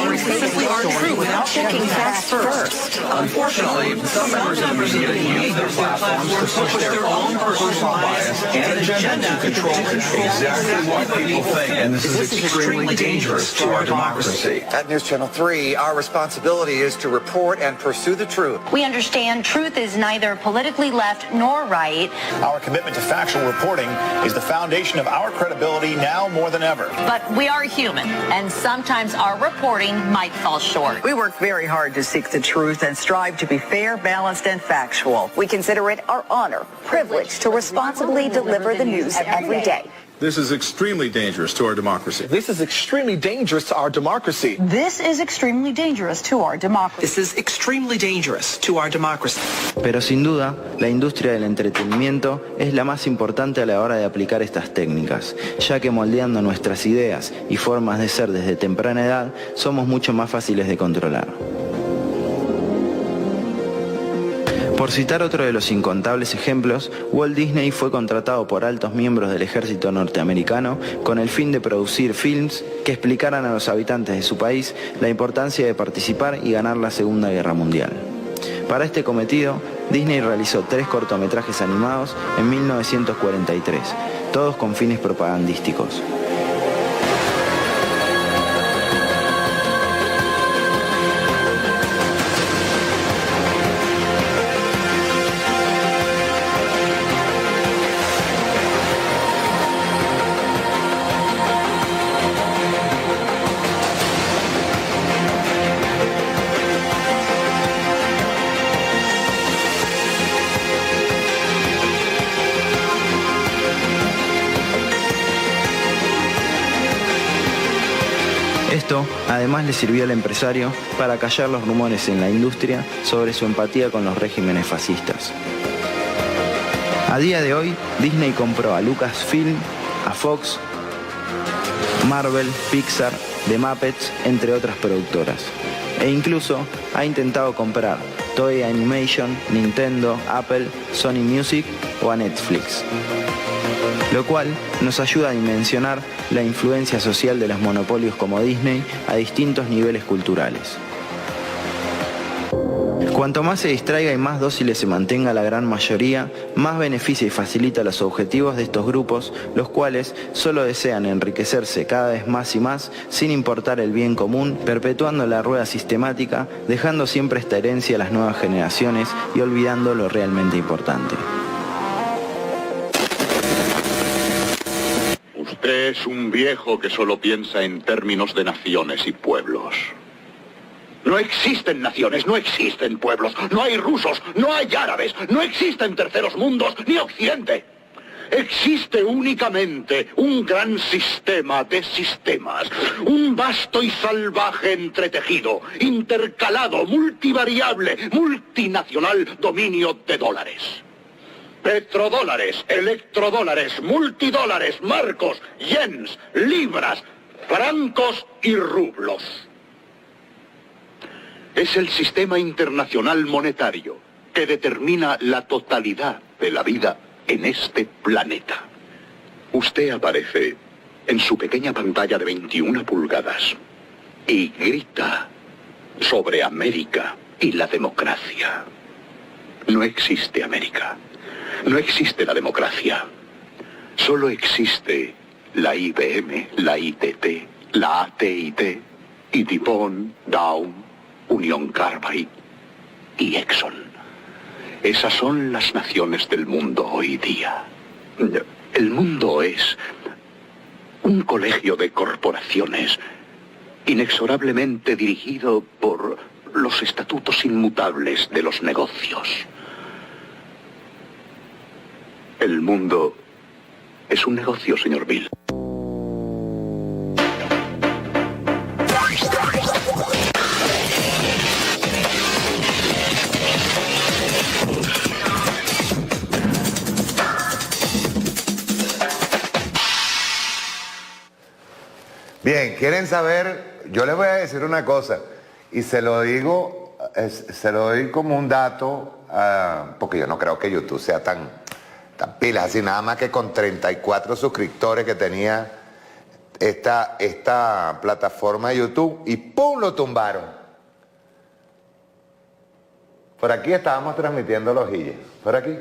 simply aren't true without checking facts first. Unfortunately, some members of the media use their platforms to push their own personal bias and agenda to control exactly what people think. And this is extremely dangerous to our democracy. At News Channel 3, our responsibility is to report and pursue the truth. We understand truth is neither politically left nor right. Our commitment to factual reporting is the foundation of our credibility now more than ever. But we are human, and sometimes our reporting might fall short. We work very hard to seek the truth and strive to be fair, balanced, and factual. We consider it our honor, privilege to responsibly deliver the news every day. This is extremely dangerous to our democracy. this is extremely dangerous to our democracy. This is extremely dangerous to our democracy. This is extremely dangerous to our democracy. Pero sin duda, la industria del entretenimiento es la más importante a la hora de aplicar estas técnicas, ya que moldeando nuestras ideas y formas de ser desde temprana edad, somos mucho más fáciles de controlar. Por citar otro de los incontables ejemplos, Walt Disney fue contratado por altos miembros del ejército norteamericano con el fin de producir films que explicaran a los habitantes de su país la importancia de participar y ganar la Segunda Guerra Mundial. Para este cometido, Disney realizó 3 cortometrajes animados en 1943, todos con fines propagandísticos. Esto además le sirvió al empresario para callar los rumores en la industria sobre su empatía con los regímenes fascistas. A día de hoy, Disney compró a Lucasfilm, a Fox, Marvel, Pixar, The Muppets, entre otras productoras. E incluso ha intentado comprar Toei Animation, Nintendo, Apple, Sony Music o a Netflix. Lo cual nos ayuda a dimensionar la influencia social de los monopolios como Disney a distintos niveles culturales. Cuanto más se distraiga y más dóciles se mantenga la gran mayoría, más beneficia y facilita los objetivos de estos grupos, los cuales solo desean enriquecerse cada vez más y más, sin importar el bien común, perpetuando la rueda sistemática, dejando siempre esta herencia a las nuevas generaciones y olvidando lo realmente importante. Usted es un viejo que solo piensa en términos de naciones y pueblos. No existen naciones, no existen pueblos, no hay rusos, no hay árabes, no existen terceros mundos, ni Occidente. Existe únicamente un gran sistema de sistemas, un vasto y salvaje entretejido, intercalado, multivariable, multinacional dominio de dólares. Petrodólares, electrodólares, multidólares, marcos, yens, libras, francos y rublos. Es el sistema internacional monetario que determina la totalidad de la vida en este planeta. Usted aparece en su pequeña pantalla de 21 pulgadas y grita sobre América y la democracia. No existe América. No existe la democracia. Solo existe la IBM, la ITT, la AT&T y DuPont, Dow, Union Carbide y Exxon. Esas son las naciones del mundo hoy día. El mundo es un colegio de corporaciones inexorablemente dirigido por los estatutos inmutables de los negocios. El mundo es un negocio, señor Bill. Bien, ¿quieren saber? Yo les voy a decir una cosa, y se lo digo, se lo doy como un dato, porque yo no creo que YouTube sea tan pilas, así nada más que con 34 suscriptores que tenía esta plataforma de YouTube, y ¡pum!, lo tumbaron. Por aquí estábamos transmitiendo los guilles, por aquí.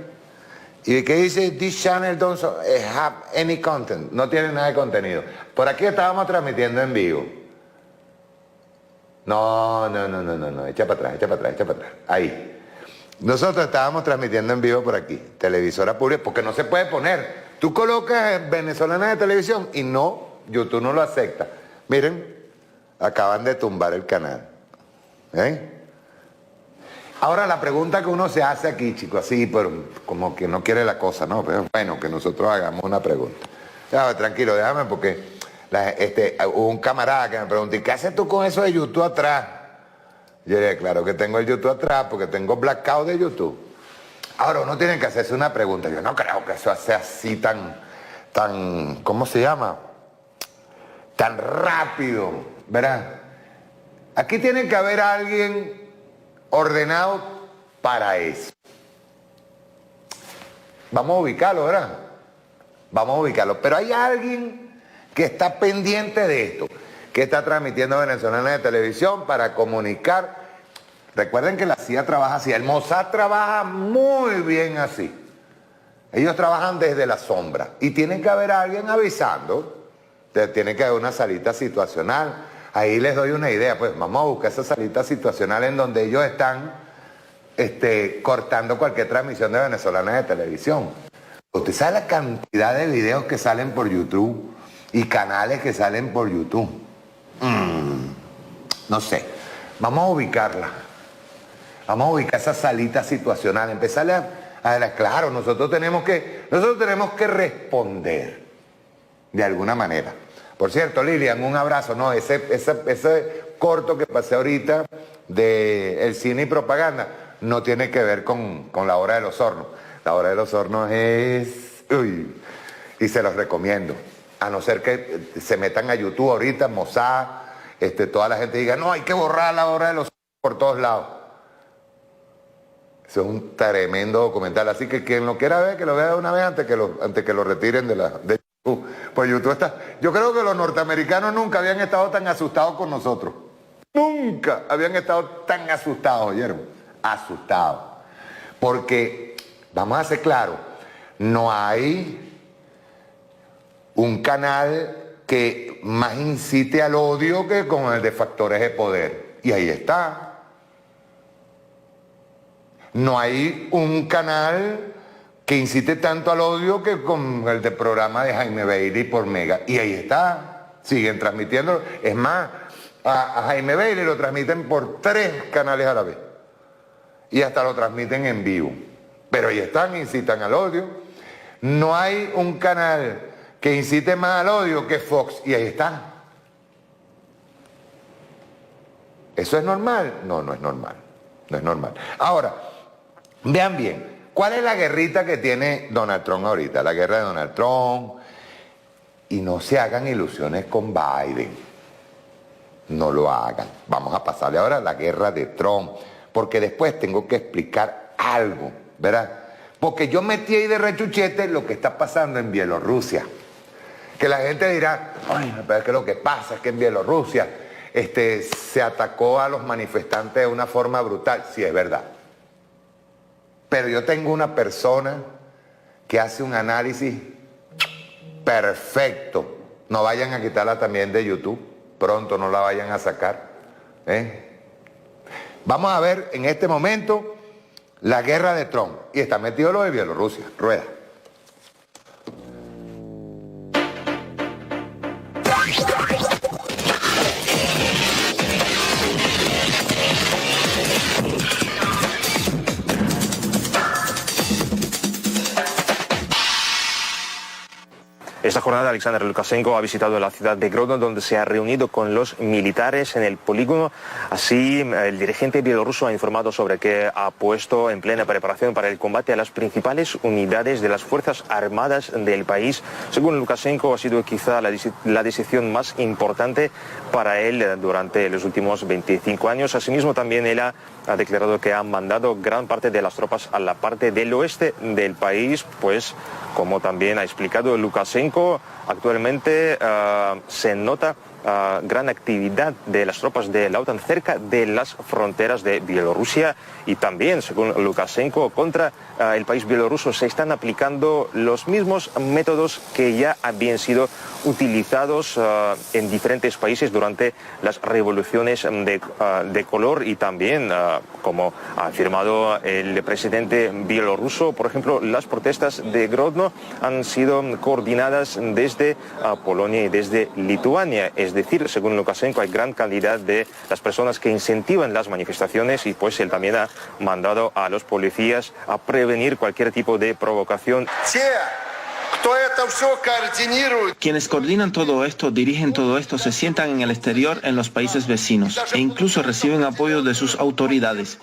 ¿Y qué dice? This channel don't have any content. No tiene nada de contenido. Por aquí estábamos transmitiendo en vivo. No. Echa para atrás. Ahí. Nosotros estábamos transmitiendo en vivo por aquí. Televisora pública, porque no se puede poner. Tú colocas venezolana de televisión y no, YouTube no lo acepta. Miren, acaban de tumbar el canal. Ahora la pregunta que uno se hace aquí, chicos, así, pero como que no quiere la cosa, ¿no? Pero bueno, que nosotros hagamos una pregunta. Tranquilo, déjame, porque hubo un camarada que me preguntó, ¿y qué haces tú con eso de YouTube atrás? Yo le dije, claro que tengo el YouTube atrás, porque tengo blackout de YouTube. Ahora uno tiene que hacerse una pregunta. Yo no creo que eso sea así tan, ¿cómo se llama? Tan rápido, ¿verdad? Aquí tiene que haber alguien ordenado para eso. Vamos a ubicarlo, ¿verdad? Vamos a ubicarlo. Pero hay alguien que está pendiente de esto, que está transmitiendo Venezolana de Televisión para comunicar. Recuerden que la CIA trabaja así, el Mossad trabaja muy bien así. Ellos trabajan desde la sombra y tiene que haber alguien avisando, tiene que haber una salita situacional. Ahí les doy una idea, pues vamos a buscar esa salita situacional en donde ellos están cortando cualquier transmisión de Venezolana de Televisión. Usted sabe la cantidad de videos que salen por YouTube y canales que salen por YouTube. No sé, vamos a ubicarla. Vamos a ubicar esa salita situacional, empezarle a claro, nosotros tenemos que responder de alguna manera. Por cierto, Lilian, un abrazo. No, ese corto que pasé ahorita de el cine y propaganda no tiene que ver con la hora de los hornos. La hora de los hornos es... Uy, y se los recomiendo. A no ser que se metan a YouTube ahorita, Mossad, toda la gente diga, no, hay que borrar la hora de los hornos por todos lados. Eso es un tremendo documental. Así que quien lo quiera ver, que lo vea de una vez antes que lo retiren de YouTube. Pues YouTube está... Yo creo que los norteamericanos nunca habían estado tan asustados con nosotros. Nunca habían estado tan asustados, ¿oyeron? Asustados. Porque, vamos a ser claros, no hay un canal que más incite al odio que con el de Factores de Poder. Y ahí está. No hay un canal que incite tanto al odio que con el de programa de Jaime Bailey por Mega. Y ahí está. Siguen transmitiendo. Es más, a Jaime Bailey lo transmiten por 3 canales a la vez. Y hasta lo transmiten en vivo. Pero ahí están, incitan al odio. No hay un canal que incite más al odio que Fox. Y ahí está. ¿Eso es normal? No, no es normal. No es normal. Ahora, vean bien, ¿cuál es la guerrita que tiene Donald Trump ahorita? La guerra de Donald Trump. Y no se hagan ilusiones con Biden. No lo hagan. Vamos a pasarle ahora a la guerra de Trump. Porque después tengo que explicar algo, ¿verdad? Porque yo metí ahí de rechuchete lo que está pasando en Bielorrusia. Que la gente dirá, ay, pero es que lo que pasa es que en Bielorrusia se atacó a los manifestantes de una forma brutal. Sí, es verdad. Pero yo tengo una persona que hace un análisis perfecto. No vayan a quitarla también de YouTube. Pronto no la vayan a sacar. Vamos a ver en este momento la guerra de Trump. Y está metido lo de Bielorrusia. Rueda. Esta jornada Alexander Lukashenko ha visitado la ciudad de Grodno, donde se ha reunido con los militares en el polígono. Así, el dirigente bielorruso ha informado sobre que ha puesto en plena preparación para el combate a las principales unidades de las Fuerzas Armadas del país. Según Lukashenko, ha sido quizá la decisión más importante para él durante los últimos 25 años. Asimismo, también él ha declarado que ha mandado gran parte de las tropas a la parte del oeste del país, pues, como también ha explicado Lukashenko, actualmente se nota gran actividad de las tropas de la OTAN cerca de las fronteras de Bielorrusia y también, según Lukashenko, contra el país bielorruso se están aplicando los mismos métodos que ya habían sido utilizados en diferentes países durante las revoluciones de color y también, como ha afirmado el presidente bielorruso, por ejemplo, las protestas de Grodno han sido coordinadas desde Polonia y desde Lituania. Es decir, según Lukashenko, hay gran cantidad de las personas que incentivan las manifestaciones y pues él también ha mandado a los policías a prevenir cualquier tipo de provocación. Quienes coordinan todo esto, dirigen todo esto, se sientan en el exterior en los países vecinos e incluso reciben apoyo de sus autoridades.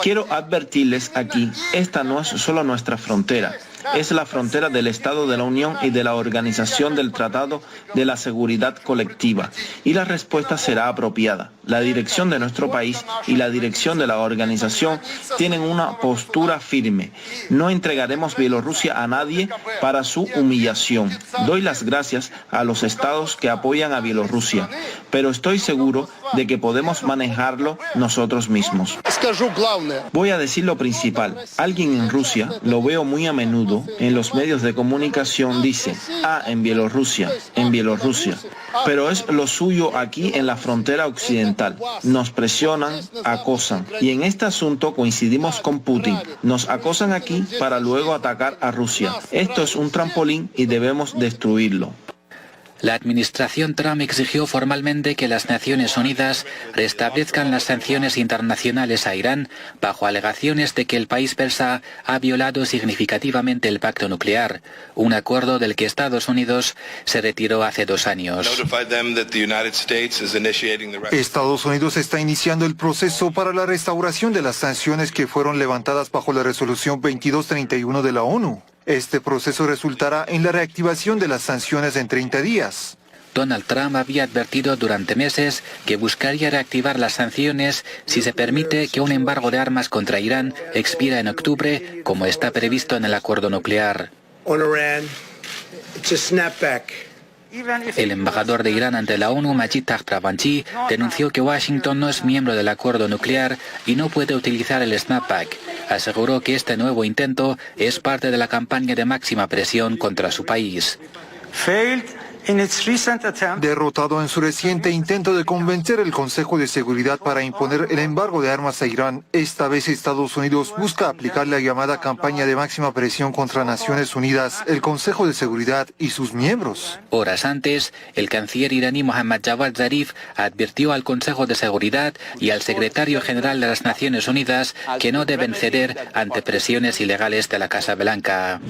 Quiero advertirles aquí, esta no es solo nuestra frontera. Es la frontera del Estado de la Unión y de la Organización del Tratado de la Seguridad Colectiva. Y la respuesta será apropiada. La dirección de nuestro país y la dirección de la organización tienen una postura firme. No entregaremos Bielorrusia a nadie para su humillación. Doy las gracias a los estados que apoyan a Bielorrusia, pero estoy seguro de que podemos manejarlo nosotros mismos. Voy a decir lo principal. Alguien en Rusia, lo veo muy a menudo, en los medios de comunicación dice, en Bielorrusia, pero es lo suyo aquí en la frontera occidental. Nos presionan, acosan, y en este asunto coincidimos con Putin. Nos acosan aquí para luego atacar a Rusia. Esto es un trampolín y debemos destruirlo. La administración Trump exigió formalmente que las Naciones Unidas restablezcan las sanciones internacionales a Irán bajo alegaciones de que el país persa ha violado significativamente el pacto nuclear, un acuerdo del que Estados Unidos se retiró hace 2 años. Estados Unidos está iniciando el proceso para la restauración de las sanciones que fueron levantadas bajo la resolución 2231 de la ONU. Este proceso resultará en la reactivación de las sanciones en 30 días. Donald Trump había advertido durante meses que buscaría reactivar las sanciones si se permite que un embargo de armas contra Irán expira en octubre, como está previsto en el acuerdo nuclear. El embajador de Irán ante la ONU, Majid Takhtravanchi, denunció que Washington no es miembro del acuerdo nuclear y no puede utilizar el snapback. Aseguró que este nuevo intento es parte de la campaña de máxima presión contra su país. Derrotado en su reciente intento de convencer el Consejo de Seguridad para imponer el embargo de armas a Irán, esta vez Estados Unidos busca aplicar la llamada campaña de máxima presión contra Naciones Unidas, el Consejo de Seguridad y sus miembros. Horas antes, el canciller iraní Mohammad Javad Zarif advirtió al Consejo de Seguridad y al secretario general de las Naciones Unidas que no deben ceder ante presiones ilegales de la Casa Blanca.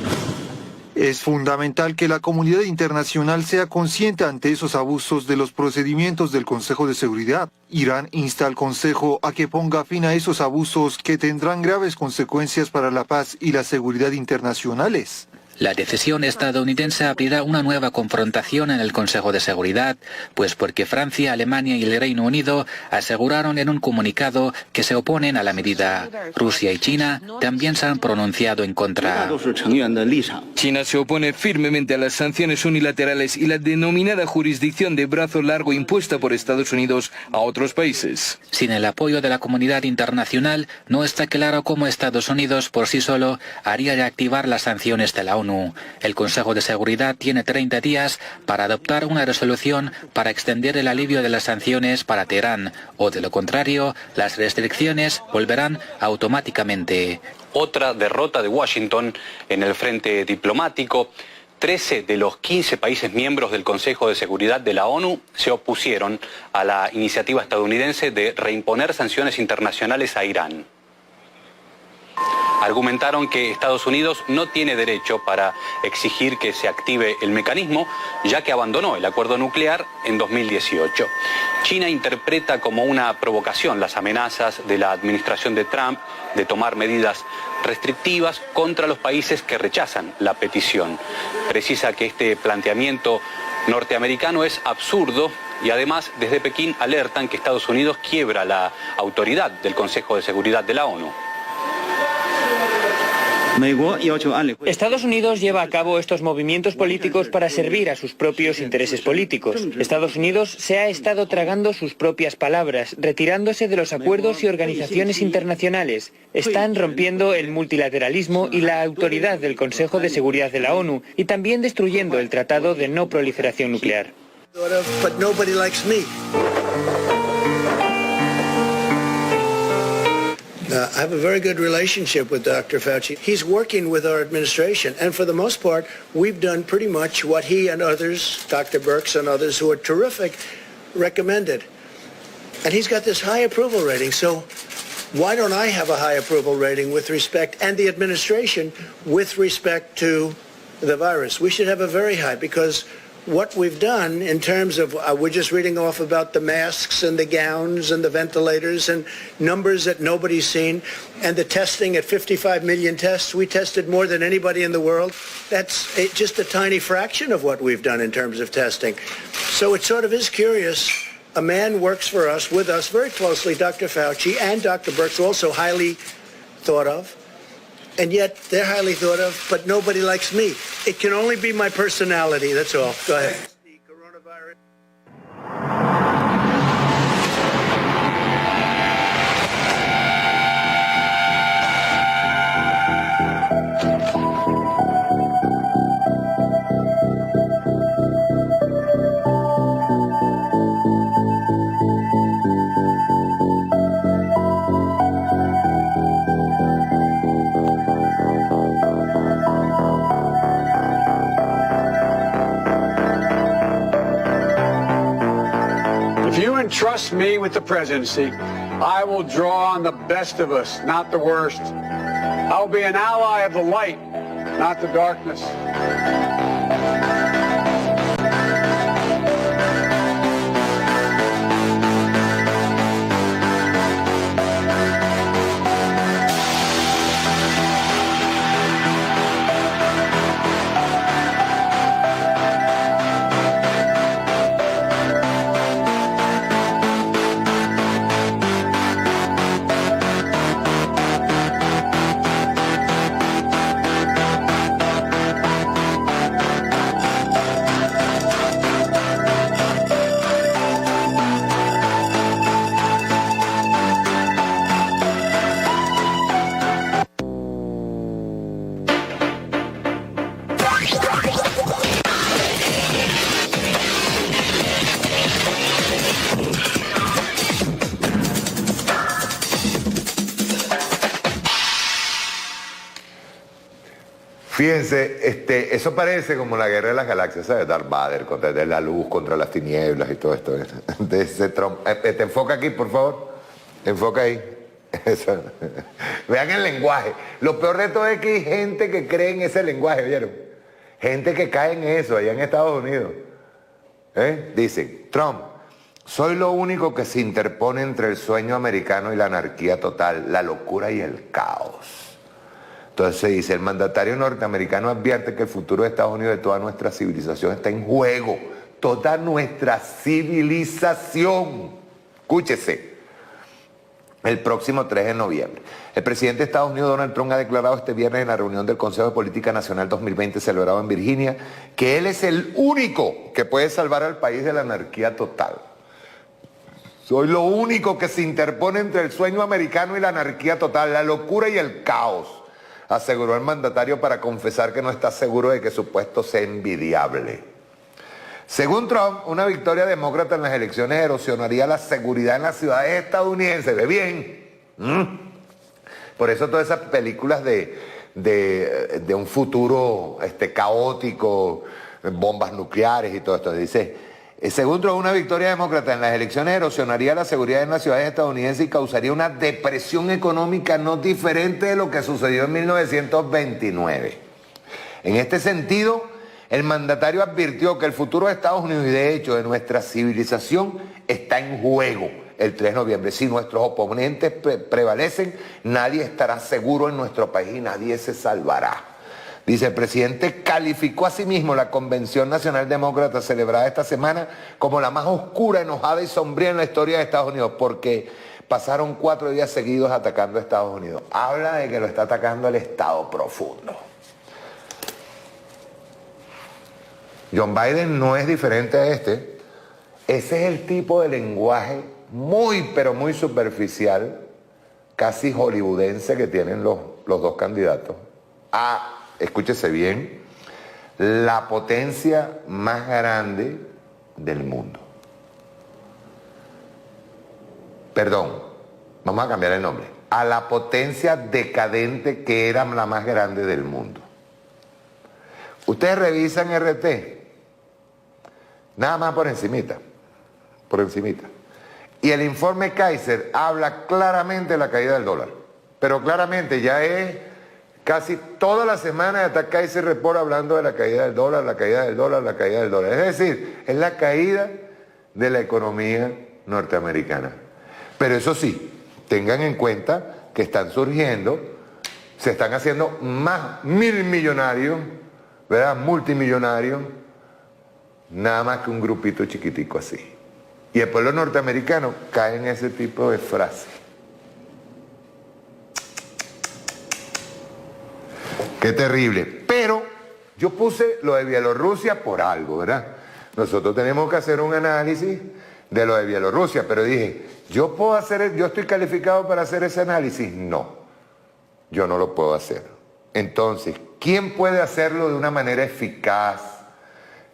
Es fundamental que la comunidad internacional sea consciente ante esos abusos de los procedimientos del Consejo de Seguridad. Irán insta al Consejo a que ponga fin a esos abusos que tendrán graves consecuencias para la paz y la seguridad internacionales. La decisión estadounidense abrirá una nueva confrontación en el Consejo de Seguridad, pues porque Francia, Alemania y el Reino Unido aseguraron en un comunicado que se oponen a la medida. Rusia y China también se han pronunciado en contra. China se opone firmemente a las sanciones unilaterales y la denominada jurisdicción de brazo largo impuesta por Estados Unidos a otros países. Sin el apoyo de la comunidad internacional, no está claro cómo Estados Unidos por sí solo haría reactivar las sanciones de la ONU. El Consejo de Seguridad tiene 30 días para adoptar una resolución para extender el alivio de las sanciones para Teherán, o de lo contrario, las restricciones volverán automáticamente. Otra derrota de Washington en el frente diplomático. 13 de los 15 países miembros del Consejo de Seguridad de la ONU se opusieron a la iniciativa estadounidense de reimponer sanciones internacionales a Irán. Argumentaron que Estados Unidos no tiene derecho para exigir que se active el mecanismo, ya que abandonó el acuerdo nuclear en 2018. China interpreta como una provocación las amenazas de la administración de Trump de tomar medidas restrictivas contra los países que rechazan la petición. Precisa que este planteamiento norteamericano es absurdo y además desde Pekín alertan que Estados Unidos quiebra la autoridad del Consejo de Seguridad de la ONU. Estados Unidos lleva a cabo estos movimientos políticos para servir a sus propios intereses políticos. Estados Unidos se ha estado tragando sus propias palabras, retirándose de los acuerdos y organizaciones internacionales. Están rompiendo el multilateralismo y la autoridad del Consejo de Seguridad de la ONU y también destruyendo el Tratado de No Proliferación Nuclear. I have a very good relationship with Dr. Fauci. He's working with our administration, and for the most part, we've done pretty much what he and others, Dr. Birx and others who are terrific, recommended. And he's got this high approval rating, so why don't I have a high approval rating with respect, and the administration, with respect to the virus? We should have a very high, because what we've done in terms of, we're just reading off about the masks and the gowns and the ventilators and numbers that nobody's seen, and the testing at 55 million tests. We tested more than anybody in the world. That's just a tiny fraction of what we've done in terms of testing. So it sort of is curious. A man works for us, with us very closely, Dr. Fauci and Dr. Birx, also highly thought of. And yet they're highly thought of, but nobody likes me. It can only be my personality, that's all. Go ahead. you entrust me with the presidency, I will draw on the best of us, not the worst. I will be an ally of the light, not the darkness. Fíjense, eso parece como la guerra de las galaxias, ¿sabes? Darth Vader contra la luz, contra las tinieblas y todo esto. De ese Trump. Te enfoca aquí, por favor. Enfoca ahí. Eso. Vean el lenguaje. Lo peor de todo es que hay gente que cree en ese lenguaje, ¿vieron? Gente que cae en eso allá en Estados Unidos. Dicen, Trump, soy lo único que se interpone entre el sueño americano y la anarquía total, la locura y el caos. Entonces se dice, el mandatario norteamericano advierte que el futuro de Estados Unidos, de toda nuestra civilización, está en juego. Toda nuestra civilización. Escúchese. El próximo 3 de noviembre. El presidente de Estados Unidos, Donald Trump, ha declarado este viernes en la reunión del Consejo de Política Nacional 2020 celebrado en Virginia que él es el único que puede salvar al país de la anarquía total. Soy lo único que se interpone entre el sueño americano y la anarquía total, la locura y el caos, aseguró el mandatario para confesar que no está seguro de que su puesto sea envidiable. Según Trump, una victoria demócrata en las elecciones erosionaría la seguridad en las ciudades estadounidenses. ¿Ve bien? Por eso todas esas películas de un futuro caótico, bombas nucleares y todo esto. Dice, según Trump, una victoria demócrata en las elecciones erosionaría la seguridad en las ciudades estadounidenses y causaría una depresión económica no diferente de lo que sucedió en 1929. En este sentido, el mandatario advirtió que el futuro de Estados Unidos y de hecho de nuestra civilización está en juego el 3 de noviembre. Si nuestros oponentes prevalecen, nadie estará seguro en nuestro país y nadie se salvará. Dice, el presidente calificó a sí mismo la Convención Nacional Demócrata celebrada esta semana como la más oscura, enojada y sombría en la historia de Estados Unidos porque pasaron 4 días seguidos atacando a Estados Unidos. Habla de que lo está atacando el Estado profundo. John Biden no es diferente a este. Ese es el tipo de lenguaje muy, pero muy superficial, casi hollywoodense que tienen los dos candidatos. Escúchese bien, la potencia más grande del mundo. Perdón, vamos a cambiar el nombre. A la potencia decadente que era la más grande del mundo. Ustedes revisan RT. Nada más por encimita. Y el informe Kaiser habla claramente de la caída del dólar. Pero claramente ya es casi toda la semana está Kaiser Report hablando de la caída del dólar, la caída del dólar, la caída del dólar. Es decir, es la caída de la economía norteamericana. Pero eso sí, tengan en cuenta que están surgiendo, se están haciendo más millonarios, ¿verdad? Multimillonarios, nada más que un grupito chiquitico así. Y el pueblo norteamericano cae en ese tipo de frases. Qué terrible. Pero yo puse lo de Bielorrusia por algo, ¿verdad? Nosotros tenemos que hacer un análisis de lo de Bielorrusia, pero dije, ¿yo estoy calificado para hacer ese análisis? No, yo no lo puedo hacer. Entonces, ¿quién puede hacerlo de una manera eficaz,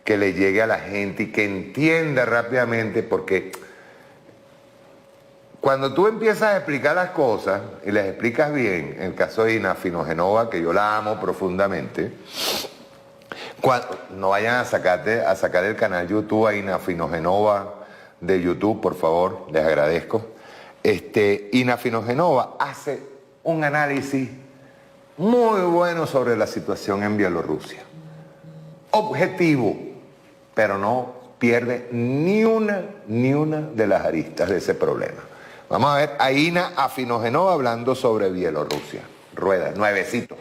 que le llegue a la gente y que entienda rápidamente? Porque cuando tú empiezas a explicar las cosas y las explicas bien, en el caso de Ina Finogenova, que yo la amo profundamente, no vayan a sacar el canal YouTube a Ina Finogenova de YouTube, por favor, les agradezco. Ina Finogenova hace un análisis muy bueno sobre la situación en Bielorrusia. Objetivo, pero no pierde ni una de las aristas de ese problema. Vamos a ver a Ina Finogenova hablando sobre Bielorrusia. Rueda, nuevecito.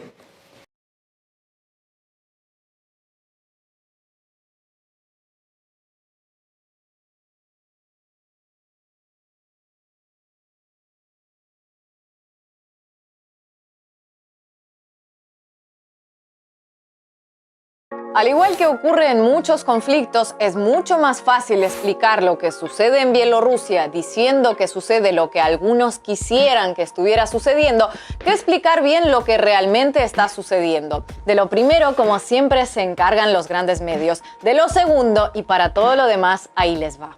Al igual que ocurre en muchos conflictos, es mucho más fácil explicar lo que sucede en Bielorrusia diciendo que sucede lo que algunos quisieran que estuviera sucediendo, que explicar bien lo que realmente está sucediendo. De lo primero, como siempre, se encargan los grandes medios. De lo segundo, y para todo lo demás, ahí les va.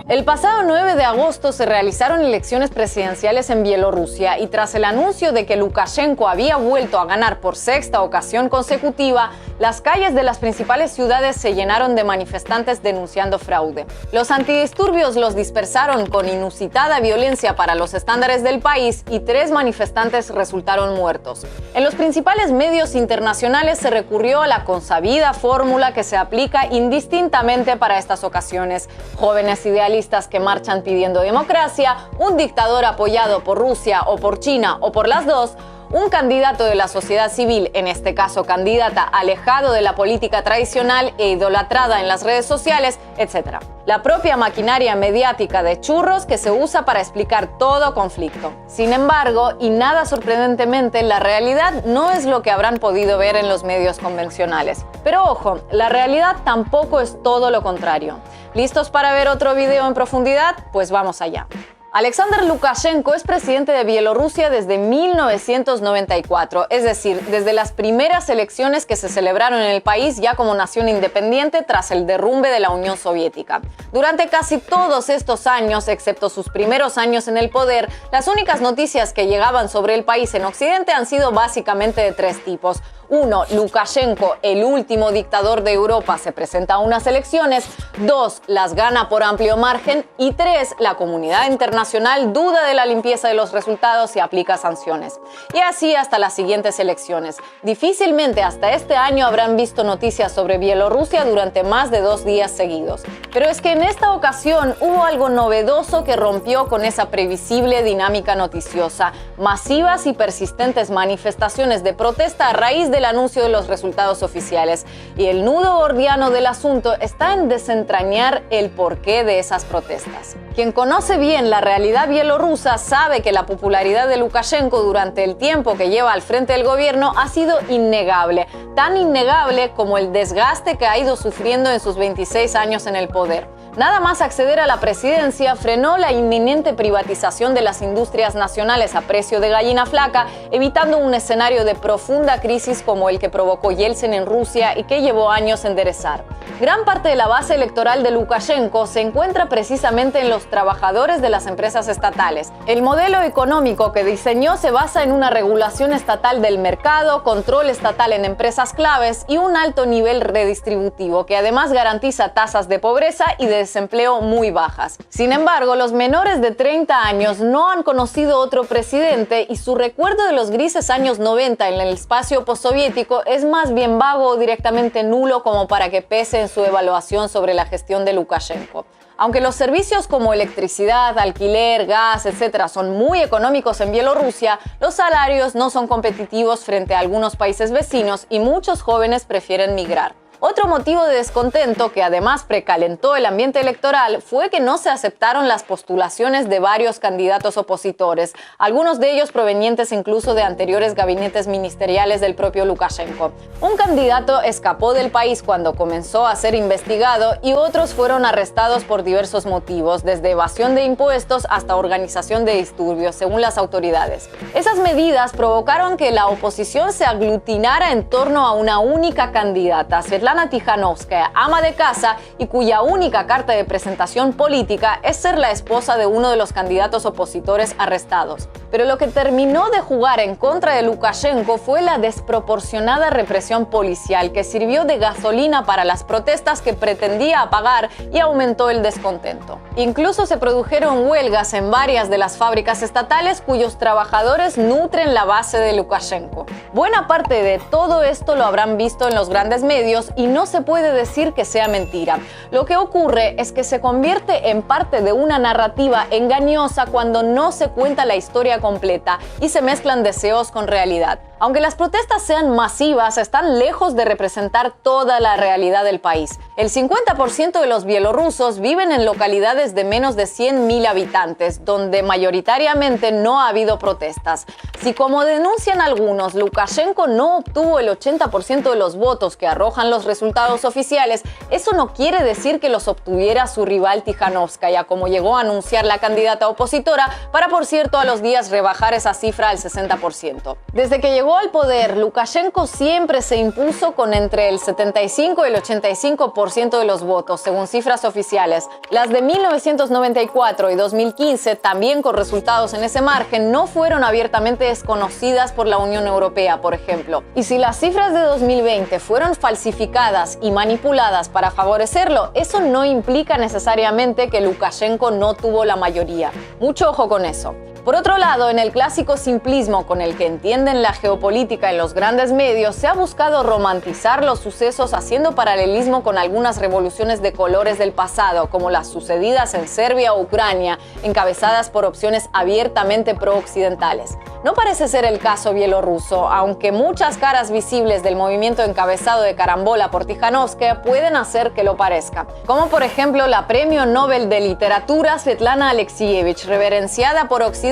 El pasado 9 de agosto se realizaron elecciones presidenciales en Bielorrusia y tras el anuncio de que Lukashenko había vuelto a ganar por sexta ocasión consecutiva, las calles de las principales ciudades se llenaron de manifestantes denunciando fraude. Los antidisturbios los dispersaron con inusitada violencia para los estándares del país y 3 manifestantes resultaron muertos. En los principales medios internacionales se recurrió a la consabida fórmula que se aplica indistintamente para estas ocasiones: jóvenes idealistas que marchan pidiendo democracia, un dictador apoyado por Rusia o por China o por las dos, un candidato de la sociedad civil, en este caso candidata, alejado de la política tradicional e idolatrada en las redes sociales, etc. La propia maquinaria mediática de churros que se usa para explicar todo conflicto. Sin embargo, y nada sorprendentemente, la realidad no es lo que habrán podido ver en los medios convencionales. Pero ojo, la realidad tampoco es todo lo contrario. ¿Listos para ver otro video en profundidad? Pues vamos allá. Alexander Lukashenko es presidente de Bielorrusia desde 1994, es decir, desde las primeras elecciones que se celebraron en el país ya como nación independiente tras el derrumbe de la Unión Soviética. Durante casi todos estos años, excepto sus primeros años en el poder, las únicas noticias que llegaban sobre el país en Occidente han sido básicamente de 3 tipos. 1. Lukashenko, el último dictador de Europa, se presenta a unas elecciones. 2. Las gana por amplio margen. Y 3. La comunidad internacional duda de la limpieza de los resultados y aplica sanciones. Y así hasta las siguientes elecciones. Difícilmente hasta este año habrán visto noticias sobre Bielorrusia durante más de 2 días seguidos. Pero es que en esta ocasión hubo algo novedoso que rompió con esa previsible dinámica noticiosa. Masivas y persistentes manifestaciones de protesta a raíz del anuncio de los resultados oficiales. Y el nudo gordiano del asunto está en desentrañar el porqué de esas protestas. Quien conoce bien la realidad bielorrusa sabe que la popularidad de Lukashenko durante el tiempo que lleva al frente del gobierno ha sido innegable, tan innegable como el desgaste que ha ido sufriendo en sus 26 años en el poder. Nada más acceder a la presidencia, frenó la inminente privatización de las industrias nacionales a precio de gallina flaca, evitando un escenario de profunda crisis como el que provocó Yeltsin en Rusia y que llevó años enderezar. Gran parte de la base electoral de Lukashenko se encuentra precisamente en los trabajadores de las empresas estatales. El modelo económico que diseñó se basa en una regulación estatal del mercado, control estatal en empresas claves y un alto nivel redistributivo que además garantiza tasas de pobreza y de desempleo muy bajas. Sin embargo, los menores de 30 años no han conocido otro presidente y su recuerdo de los grises años 90 en el espacio postsoviético es más bien vago o directamente nulo como para que pese en su evaluación sobre la gestión de Lukashenko. Aunque los servicios como electricidad, alquiler, gas, etc. son muy económicos en Bielorrusia, los salarios no son competitivos frente a algunos países vecinos y muchos jóvenes prefieren migrar. Otro motivo de descontento que además precalentó el ambiente electoral fue que no se aceptaron las postulaciones de varios candidatos opositores, algunos de ellos provenientes incluso de anteriores gabinetes ministeriales del propio Lukashenko. Un candidato escapó del país cuando comenzó a ser investigado y otros fueron arrestados por diversos motivos, desde evasión de impuestos hasta organización de disturbios, según las autoridades. Esas medidas provocaron que la oposición se aglutinara en torno a una única candidata, Svetlana Svetlana Tikhanovskaya, ama de casa y cuya única carta de presentación política es ser la esposa de uno de los candidatos opositores arrestados. Pero lo que terminó de jugar en contra de Lukashenko fue la desproporcionada represión policial que sirvió de gasolina para las protestas que pretendía apagar y aumentó el descontento. Incluso se produjeron huelgas en varias de las fábricas estatales cuyos trabajadores nutren la base de Lukashenko. Buena parte de todo esto lo habrán visto en los grandes medios y no se puede decir que sea mentira. Lo que ocurre es que se convierte en parte de una narrativa engañosa cuando no se cuenta la historia completa y se mezclan deseos con realidad. Aunque las protestas sean masivas, están lejos de representar toda la realidad del país. El 50% de los bielorrusos viven en localidades de menos de 100.000 habitantes, donde mayoritariamente no ha habido protestas. Si, como denuncian algunos, Lukashenko no obtuvo el 80% de los votos que arrojan los resultados oficiales, eso no quiere decir que los obtuviera su rival Tikhanovskaya, como llegó a anunciar la candidata opositora, para, por cierto, a los días rebajar esa cifra al 60%. Desde que llegó al poder, Lukashenko siempre se impuso con entre el 75 y el 85% de los votos, según cifras oficiales. Las de 1994 y 2015, también con resultados en ese margen, no fueron abiertamente desconocidas por la Unión Europea, por ejemplo. Y si las cifras de 2020 fueron falsificadas y manipuladas para favorecerlo, eso no implica necesariamente que Lukashenko no tuvo la mayoría. Mucho ojo con eso. Por otro lado, en el clásico simplismo con el que entienden la geopolítica en los grandes medios, se ha buscado romantizar los sucesos haciendo paralelismo con algunas revoluciones de colores del pasado, como las sucedidas en Serbia o Ucrania, encabezadas por opciones abiertamente pro-occidentales. No parece ser el caso bielorruso, aunque muchas caras visibles del movimiento encabezado de carambola por Tikhanovskaya pueden hacer que lo parezca. Como por ejemplo la Premio Nobel de Literatura Svetlana Alexievich, reverenciada por Occidente,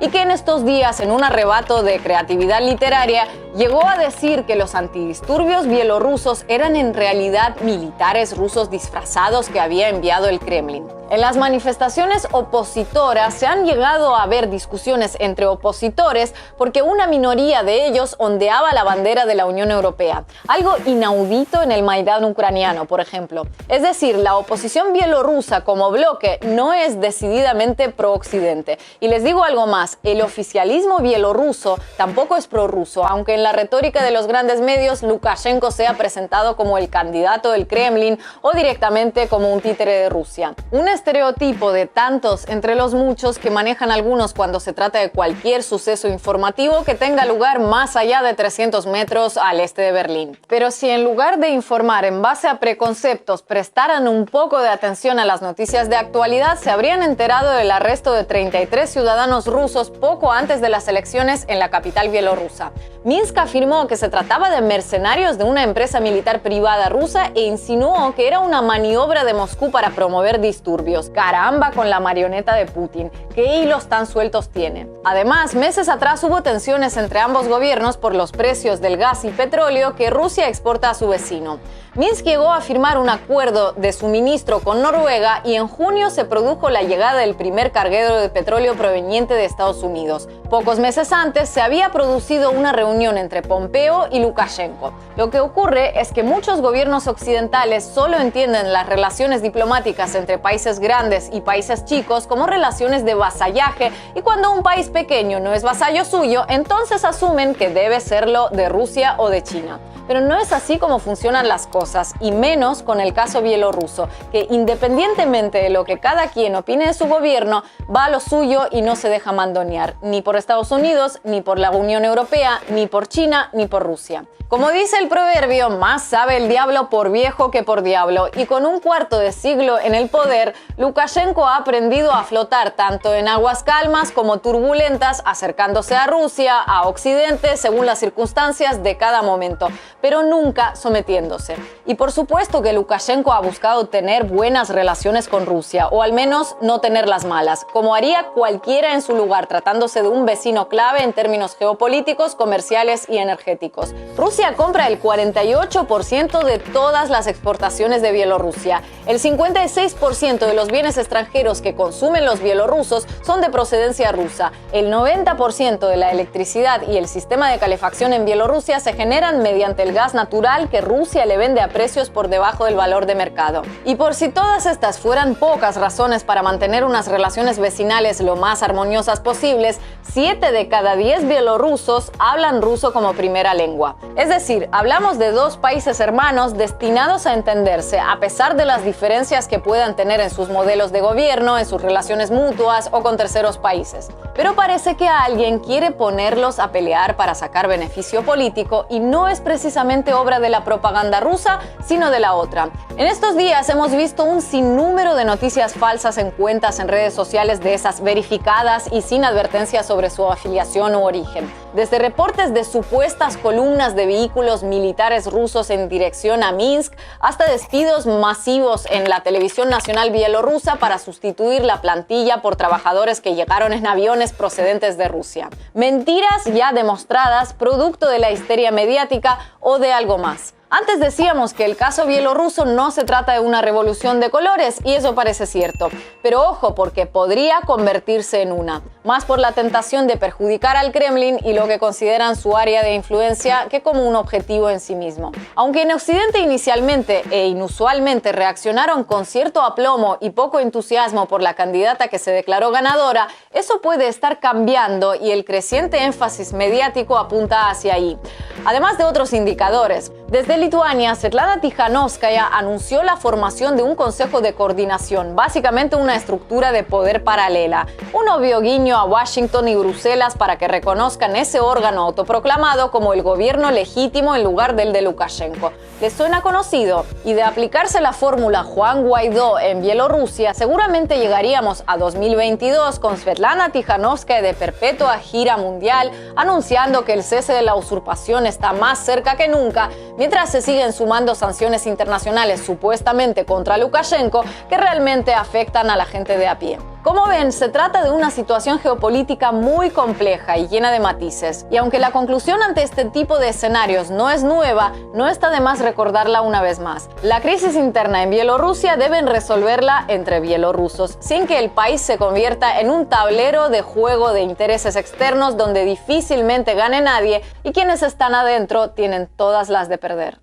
y que en estos días, en un arrebato de creatividad literaria, llegó a decir que los antidisturbios bielorrusos eran en realidad militares rusos disfrazados que había enviado el Kremlin. En las manifestaciones opositoras se han llegado a ver discusiones entre opositores porque una minoría de ellos ondeaba la bandera de la Unión Europea, algo inaudito en el Maidán ucraniano, por ejemplo. Es decir, la oposición bielorrusa como bloque no es decididamente pro-occidente. Y les digo algo más, el oficialismo bielorruso tampoco es prorruso, aunque en la retórica de los grandes medios Lukashenko sea presentado como el candidato del Kremlin o directamente como un títere de Rusia. Un estereotipo de tantos entre los muchos que manejan algunos cuando se trata de cualquier suceso informativo que tenga lugar más allá de 300 metros al este de Berlín. Pero si en lugar de informar en base a preconceptos prestaran un poco de atención a las noticias de actualidad, se habrían enterado del arresto de 33 ciudadanos rusos poco antes de las elecciones en la capital bielorrusa. Minsk afirmó que se trataba de mercenarios de una empresa militar privada rusa e insinuó que era una maniobra de Moscú para promover disturbios. Caramba con la marioneta de Putin, ¿qué hilos tan sueltos tiene? Además, meses atrás hubo tensiones entre ambos gobiernos por los precios del gas y petróleo que Rusia exporta a su vecino. Minsk llegó a firmar un acuerdo de suministro con Noruega y en junio se produjo la llegada del primer carguero de petróleo proveniente de Estados Unidos. Pocos meses antes se había producido una reunión entre Pompeo y Lukashenko. Lo que ocurre es que muchos gobiernos occidentales solo entienden las relaciones diplomáticas entre países grandes y países chicos como relaciones de vasallaje, y cuando un país pequeño no es vasallo suyo, entonces asumen que debe serlo de Rusia o de China. Pero no es así como funcionan las cosas, y menos con el caso bielorruso, que independientemente de lo que cada quien opine de su gobierno, va a lo suyo y no se deja mandonear, ni por Estados Unidos, ni por la Unión Europea, ni por China, ni por Rusia. Como dice el proverbio, más sabe el diablo por viejo que por diablo, y con un cuarto de siglo en el poder, Lukashenko ha aprendido a flotar tanto en aguas calmas como turbulentas, acercándose a Rusia, a Occidente, según las circunstancias de cada momento, pero nunca sometiéndose. Y por supuesto que Lukashenko ha buscado tener buenas relaciones con Rusia, o al menos no tener las malas, como haría cualquiera en su lugar, tratándose de un vecino clave en términos geopolíticos, comerciales industriales y energéticos. Rusia compra el 48% de todas las exportaciones de Bielorrusia. El 56% de los bienes extranjeros que consumen los bielorrusos son de procedencia rusa. El 90% de la electricidad y el sistema de calefacción en Bielorrusia se generan mediante el gas natural que Rusia le vende a precios por debajo del valor de mercado. Y por si todas estas fueran pocas razones para mantener unas relaciones vecinales lo más armoniosas posibles, 7 de cada 10 bielorrusos hablan ruso como primera lengua. Es decir, hablamos de dos países hermanos destinados a entenderse a pesar de las diferencias que puedan tener en sus modelos de gobierno, en sus relaciones mutuas o con terceros países. Pero parece que alguien quiere ponerlos a pelear para sacar beneficio político y no es precisamente obra de la propaganda rusa, sino de la otra. En estos días hemos visto un sinnúmero de noticias falsas en cuentas en redes sociales de esas verificadas y sin advertencia sobre su afiliación u origen. Desde reportes de supuestas columnas de vehículos militares rusos en dirección a Minsk hasta despidos masivos en la televisión nacional bielorrusa para sustituir la plantilla por trabajadores que llegaron en aviones procedentes de Rusia. Mentiras ya demostradas, producto de la histeria mediática o de algo más. Antes decíamos que el caso bielorruso no se trata de una revolución de colores, y eso parece cierto. Pero ojo, porque podría convertirse en una. Más por la tentación de perjudicar al Kremlin y lo que consideran su área de influencia que como un objetivo en sí mismo. Aunque en Occidente inicialmente e inusualmente reaccionaron con cierto aplomo y poco entusiasmo por la candidata que se declaró ganadora, eso puede estar cambiando y el creciente énfasis mediático apunta hacia ahí. Además de otros indicadores, desde Lituania, Svetlana Tikhanovskaya anunció la formación de un consejo de coordinación, básicamente una estructura de poder paralela. Un obvio guiño a Washington y Bruselas para que reconozcan ese órgano autoproclamado como el gobierno legítimo en lugar del de Lukashenko. ¿Les suena conocido? Y de aplicarse la fórmula Juan Guaidó en Bielorrusia, seguramente llegaríamos a 2022 con Svetlana Tikhanovskaya de perpetua gira mundial, anunciando que el cese de la usurpación está más cerca que nunca, mientras se siguen sumando sanciones internacionales supuestamente contra Lukashenko que realmente afectan a la gente de a pie. Como ven, se trata de una situación geopolítica muy compleja y llena de matices. Y aunque la conclusión ante este tipo de escenarios no es nueva, no está de más recordarla una vez más. La crisis interna en Bielorrusia deben resolverla entre bielorrusos, sin que el país se convierta en un tablero de juego de intereses externos donde difícilmente gane nadie y quienes están adentro tienen todas las de perder.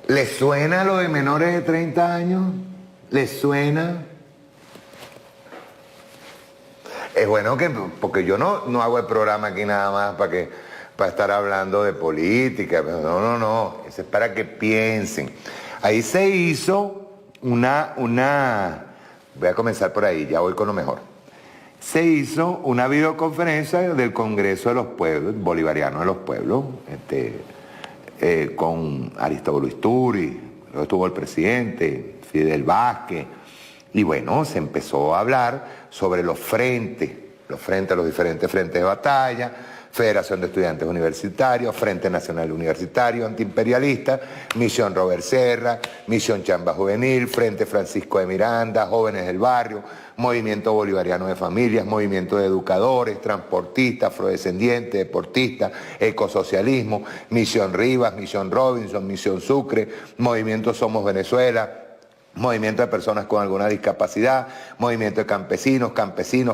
¿Les suena lo de menores de 30 años? ¿Les suena? Es bueno que, porque yo no hago el programa aquí nada más para estar hablando de política. No. Eso es para que piensen. Ahí se hizo una voy a comenzar por ahí, ya voy con lo mejor. Se hizo una videoconferencia del Congreso de los Pueblos, Bolivariano de los Pueblos, con Aristóbulo Isturi, luego estuvo el presidente, Fidel Vázquez, y bueno, se empezó a hablar sobre los frentes, los diferentes frentes de batalla, Federación de Estudiantes Universitarios, Frente Nacional Universitario Antiimperialista, Misión Robert Serra, Misión Chamba Juvenil, Frente Francisco de Miranda, Jóvenes del Barrio, Movimiento Bolivariano de Familias, Movimiento de Educadores, Transportistas, Afrodescendientes, Deportistas, Ecosocialismo, Misión Rivas, Misión Robinson, Misión Sucre, Movimiento Somos Venezuela, Movimiento de personas con alguna discapacidad, movimiento de campesinos,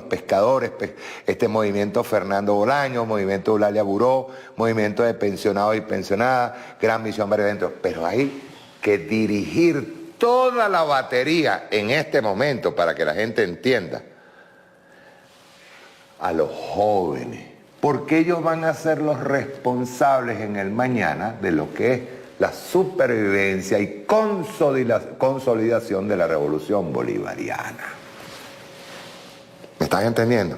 pescadores, movimiento Fernando Bolaño, movimiento Eulalia Buró, movimiento de pensionados y pensionadas, Gran Misión Varios Eventos. Pero hay que dirigir toda la batería en este momento para que la gente entienda a los jóvenes, porque ellos van a ser los responsables en el mañana de lo que es la supervivencia y consolidación de la revolución bolivariana. ¿Me están entendiendo?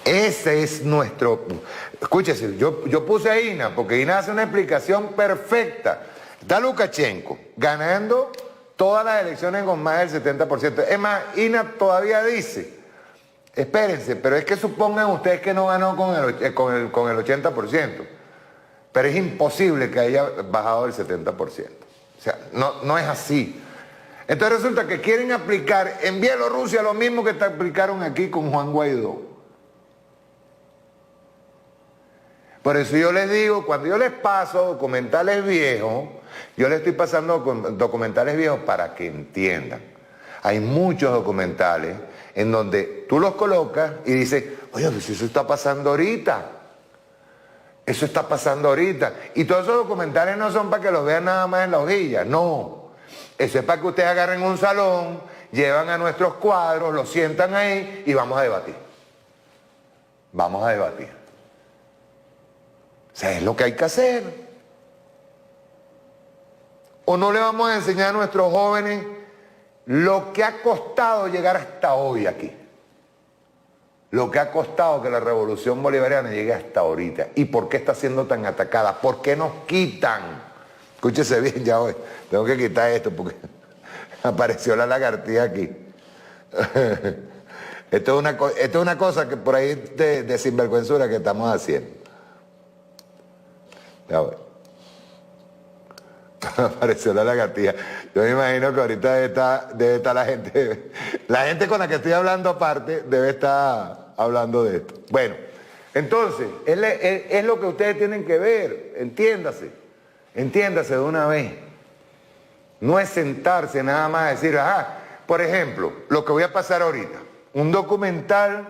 Ese es nuestro... Escúchese, yo puse a INA, porque INA hace una explicación perfecta. Está Lukashenko ganando todas las elecciones con más del 70%. Es más, INA todavía dice, espérense, pero es que supongan ustedes que no ganó con el 80%. Pero es imposible que haya bajado del 70%. O sea, no es así. Entonces resulta que quieren aplicar en Bielorrusia lo mismo que te aplicaron aquí con Juan Guaidó. Por eso yo les digo, cuando yo les paso documentales viejos, yo les estoy pasando documentales viejos para que entiendan. Hay muchos documentales en donde tú los colocas y dices, oye, pues eso está pasando ahorita. Eso está pasando ahorita. Y todos esos documentales no son para que los vean nada más en la hojilla, no. Eso es para que ustedes agarren un salón, llevan a nuestros cuadros, los sientan ahí y vamos a debatir. Vamos a debatir. O sea, es lo que hay que hacer. ¿O no le vamos a enseñar a nuestros jóvenes lo que ha costado llegar hasta hoy aquí? Lo que ha costado que la revolución bolivariana llegue hasta ahorita. ¿Y por qué está siendo tan atacada? ¿Por qué nos quitan? Escúchese bien ya hoy. Tengo que quitar esto porque apareció la lagartija aquí. Esto es una cosa que por ahí de sinvergüenzura que estamos haciendo. Ya voy. Apareció la lagartija. Yo me imagino que ahorita debe estar la gente con la que estoy hablando aparte debe estar hablando de esto. Bueno, entonces, es lo que ustedes tienen que ver, entiéndase de una vez. No es sentarse nada más a decir, por ejemplo, lo que voy a pasar ahorita, un documental,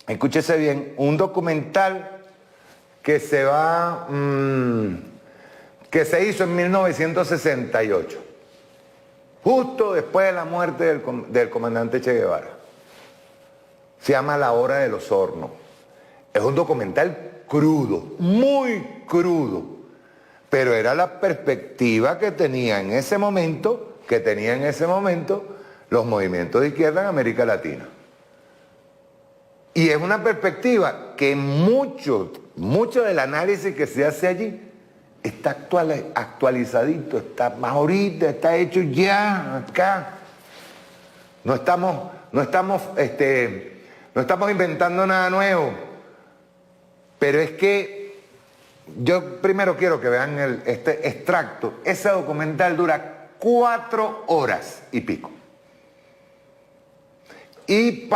escúchese bien, un documental que se hizo en 1968, justo después de la muerte del comandante Che Guevara. Se llama La Hora de los Hornos. Es un documental crudo, muy crudo, pero era la perspectiva que tenía en ese momento, los movimientos de izquierda en América Latina. Y es una perspectiva que mucho del análisis que se hace allí está actualizadito, está más ahorita, está hecho ya acá. No estamos inventando nada nuevo. Pero es que yo primero quiero que vean este extracto. Ese documental dura 4 horas y pico. Y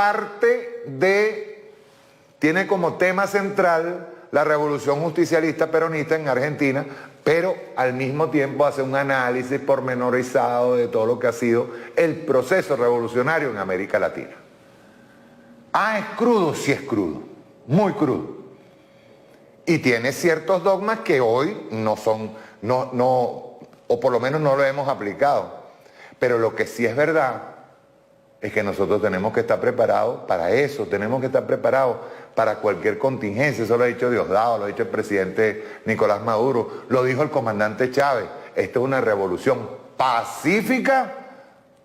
tiene como tema central la revolución justicialista peronista en Argentina, pero al mismo tiempo hace un análisis pormenorizado de todo lo que ha sido el proceso revolucionario en América Latina. ¿Es crudo? Sí es crudo, muy crudo. Y tiene ciertos dogmas que hoy o por lo menos no lo hemos aplicado. Pero lo que sí es verdad es que nosotros tenemos que estar preparados para eso, tenemos que estar preparados para cualquier contingencia. Eso lo ha dicho Diosdado, lo ha dicho el presidente Nicolás Maduro, lo dijo el comandante Chávez. Esta es una revolución pacífica,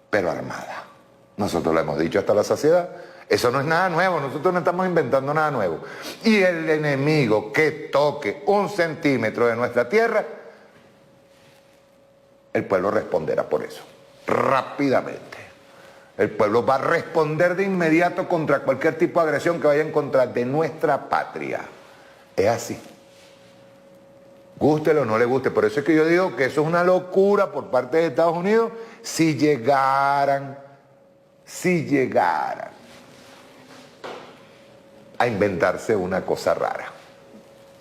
pero armada. Nosotros lo hemos dicho hasta la saciedad. Eso no es nada nuevo, nosotros no estamos inventando nada nuevo. Y el enemigo que toque 1 centímetro de nuestra tierra, el pueblo responderá por eso, rápidamente. El pueblo va a responder de inmediato contra cualquier tipo de agresión que vaya en contra de nuestra patria. Es así. Gústele o no le guste. Por eso es que yo digo que eso es una locura por parte de Estados Unidos si llegaran a inventarse una cosa rara.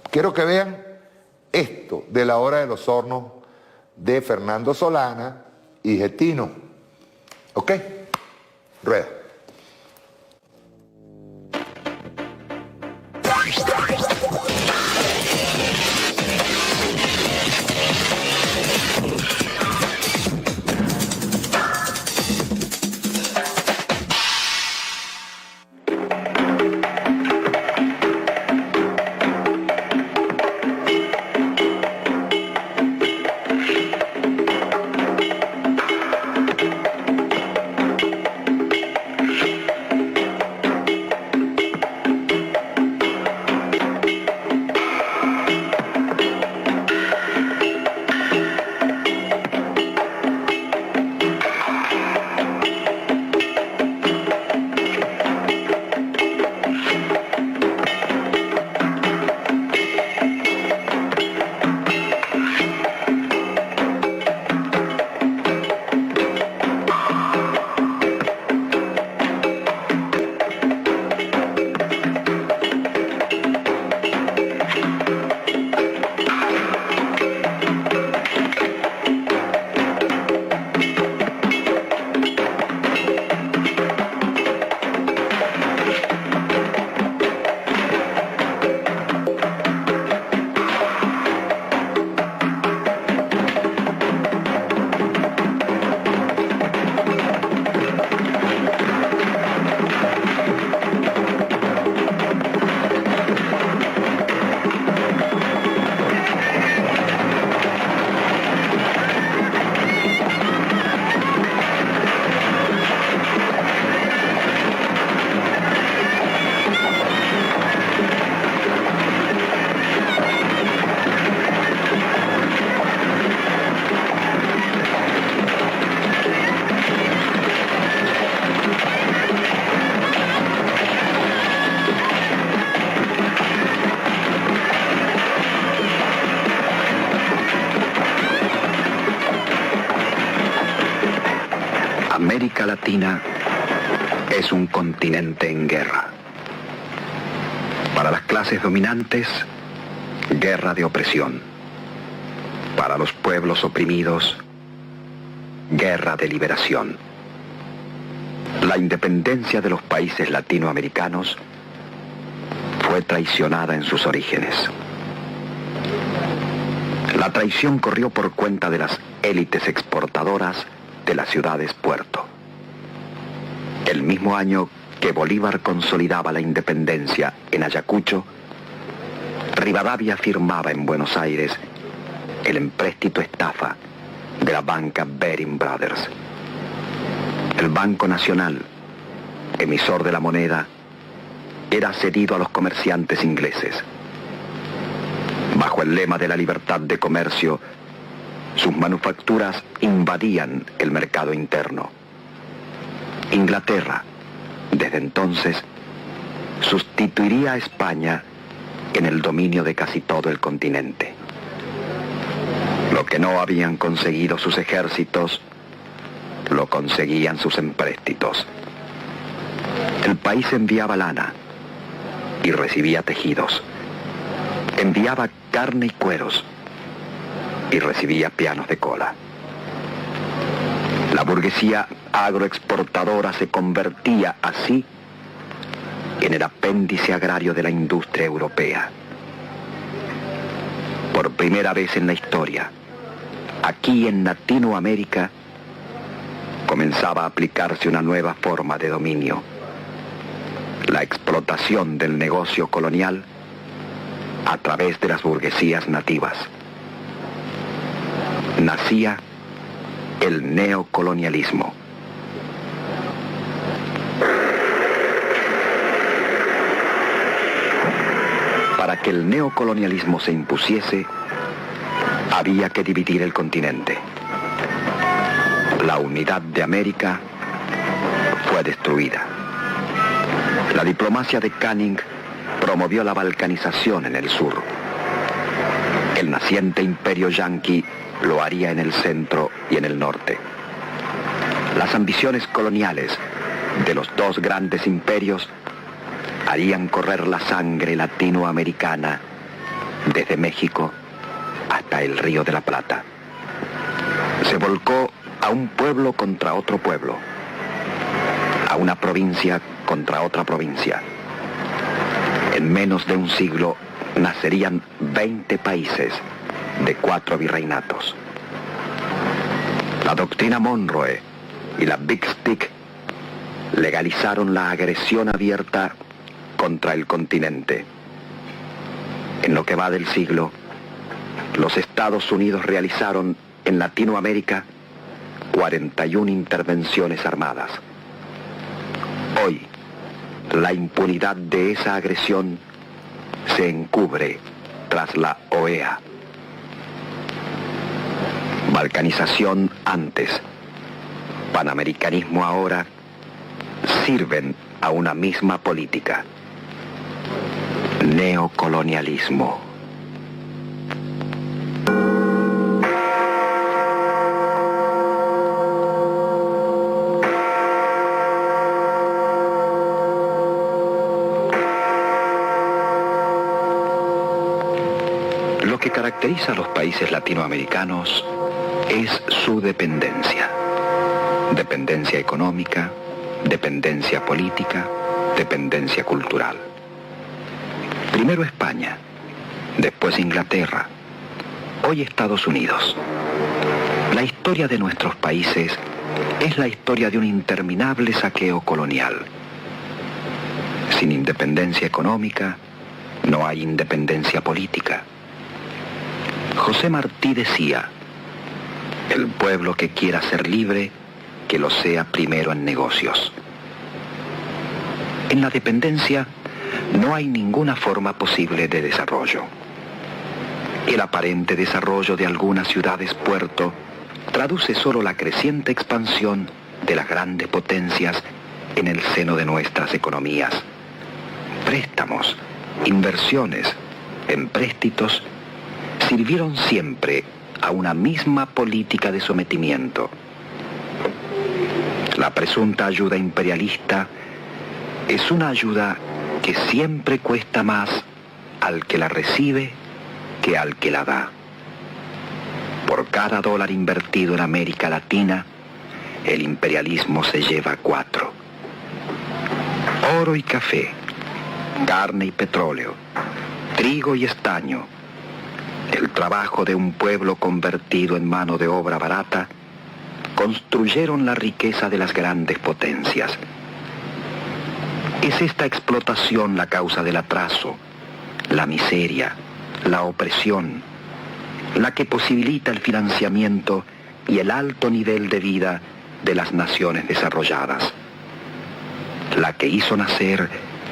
Quiero que vean esto de La Hora de los Hornos de Fernando Solana y Getino. ¿Ok? Rueda. América Latina es un continente en guerra. Para las clases dominantes, guerra de opresión. Para los pueblos oprimidos, guerra de liberación. La independencia de los países latinoamericanos fue traicionada en sus orígenes. La traición corrió por cuenta de las élites exportadoras de las ciudades puerto. El mismo año que Bolívar consolidaba la independencia en Ayacucho, Rivadavia firmaba en Buenos Aires el empréstito estafa de la banca Baring Brothers. El Banco Nacional, emisor de la moneda, era cedido a los comerciantes ingleses. Bajo el lema de la libertad de comercio, sus manufacturas invadían el mercado interno. Inglaterra, desde entonces, sustituiría a España en el dominio de casi todo el continente. Lo que no habían conseguido sus ejércitos, lo conseguían sus empréstitos. El país enviaba lana y recibía tejidos. Enviaba carne y cueros y recibía pianos de cola. La burguesía agroexportadora se convertía así en el apéndice agrario de la industria europea. Por primera vez en la historia, aquí en Latinoamérica, comenzaba a aplicarse una nueva forma de dominio: la explotación del negocio colonial a través de las burguesías nativas. Nacía el neocolonialismo. Para que el neocolonialismo se impusiese, había que dividir el continente. La unidad de América fue destruida. La diplomacia de Canning promovió la balcanización en el sur. El naciente imperio yanqui lo haría en el centro y en el norte. Las ambiciones coloniales de los dos grandes imperios harían correr la sangre latinoamericana desde México hasta el Río de la Plata. Se volcó a un pueblo contra otro pueblo, a una provincia contra otra provincia. En menos de un siglo nacerían 20 países de 4 virreinatos. La doctrina Monroe y la Big Stick legalizaron la agresión abierta contra el continente. En lo que va del siglo, los Estados Unidos realizaron en Latinoamérica 41 intervenciones armadas. Hoy, la impunidad de esa agresión se encubre tras la OEA. Balcanización antes, panamericanismo ahora, sirven a una misma política: neocolonialismo. Lo que caracteriza a los países latinoamericanos es su dependencia. Dependencia económica, dependencia política, dependencia cultural. Primero España, después Inglaterra, hoy Estados Unidos. La historia de nuestros países es la historia de un interminable saqueo colonial. Sin independencia económica, no hay independencia política. José Martí decía: el pueblo que quiera ser libre, que lo sea primero en negocios. En la dependencia no hay ninguna forma posible de desarrollo. El aparente desarrollo de algunas ciudades-puerto traduce solo la creciente expansión de las grandes potencias en el seno de nuestras economías. Préstamos, inversiones, empréstitos sirvieron siempre a una misma política de sometimiento. La presunta ayuda imperialista es una ayuda que siempre cuesta más al que la recibe que al que la da. Por cada dólar invertido en América Latina, el imperialismo se lleva 4. Oro y café, carne y petróleo, trigo y estaño, el trabajo de un pueblo convertido en mano de obra barata, construyeron la riqueza de las grandes potencias. Es esta explotación la causa del atraso, la miseria, la opresión, la que posibilita el financiamiento y el alto nivel de vida de las naciones desarrolladas, la que hizo nacer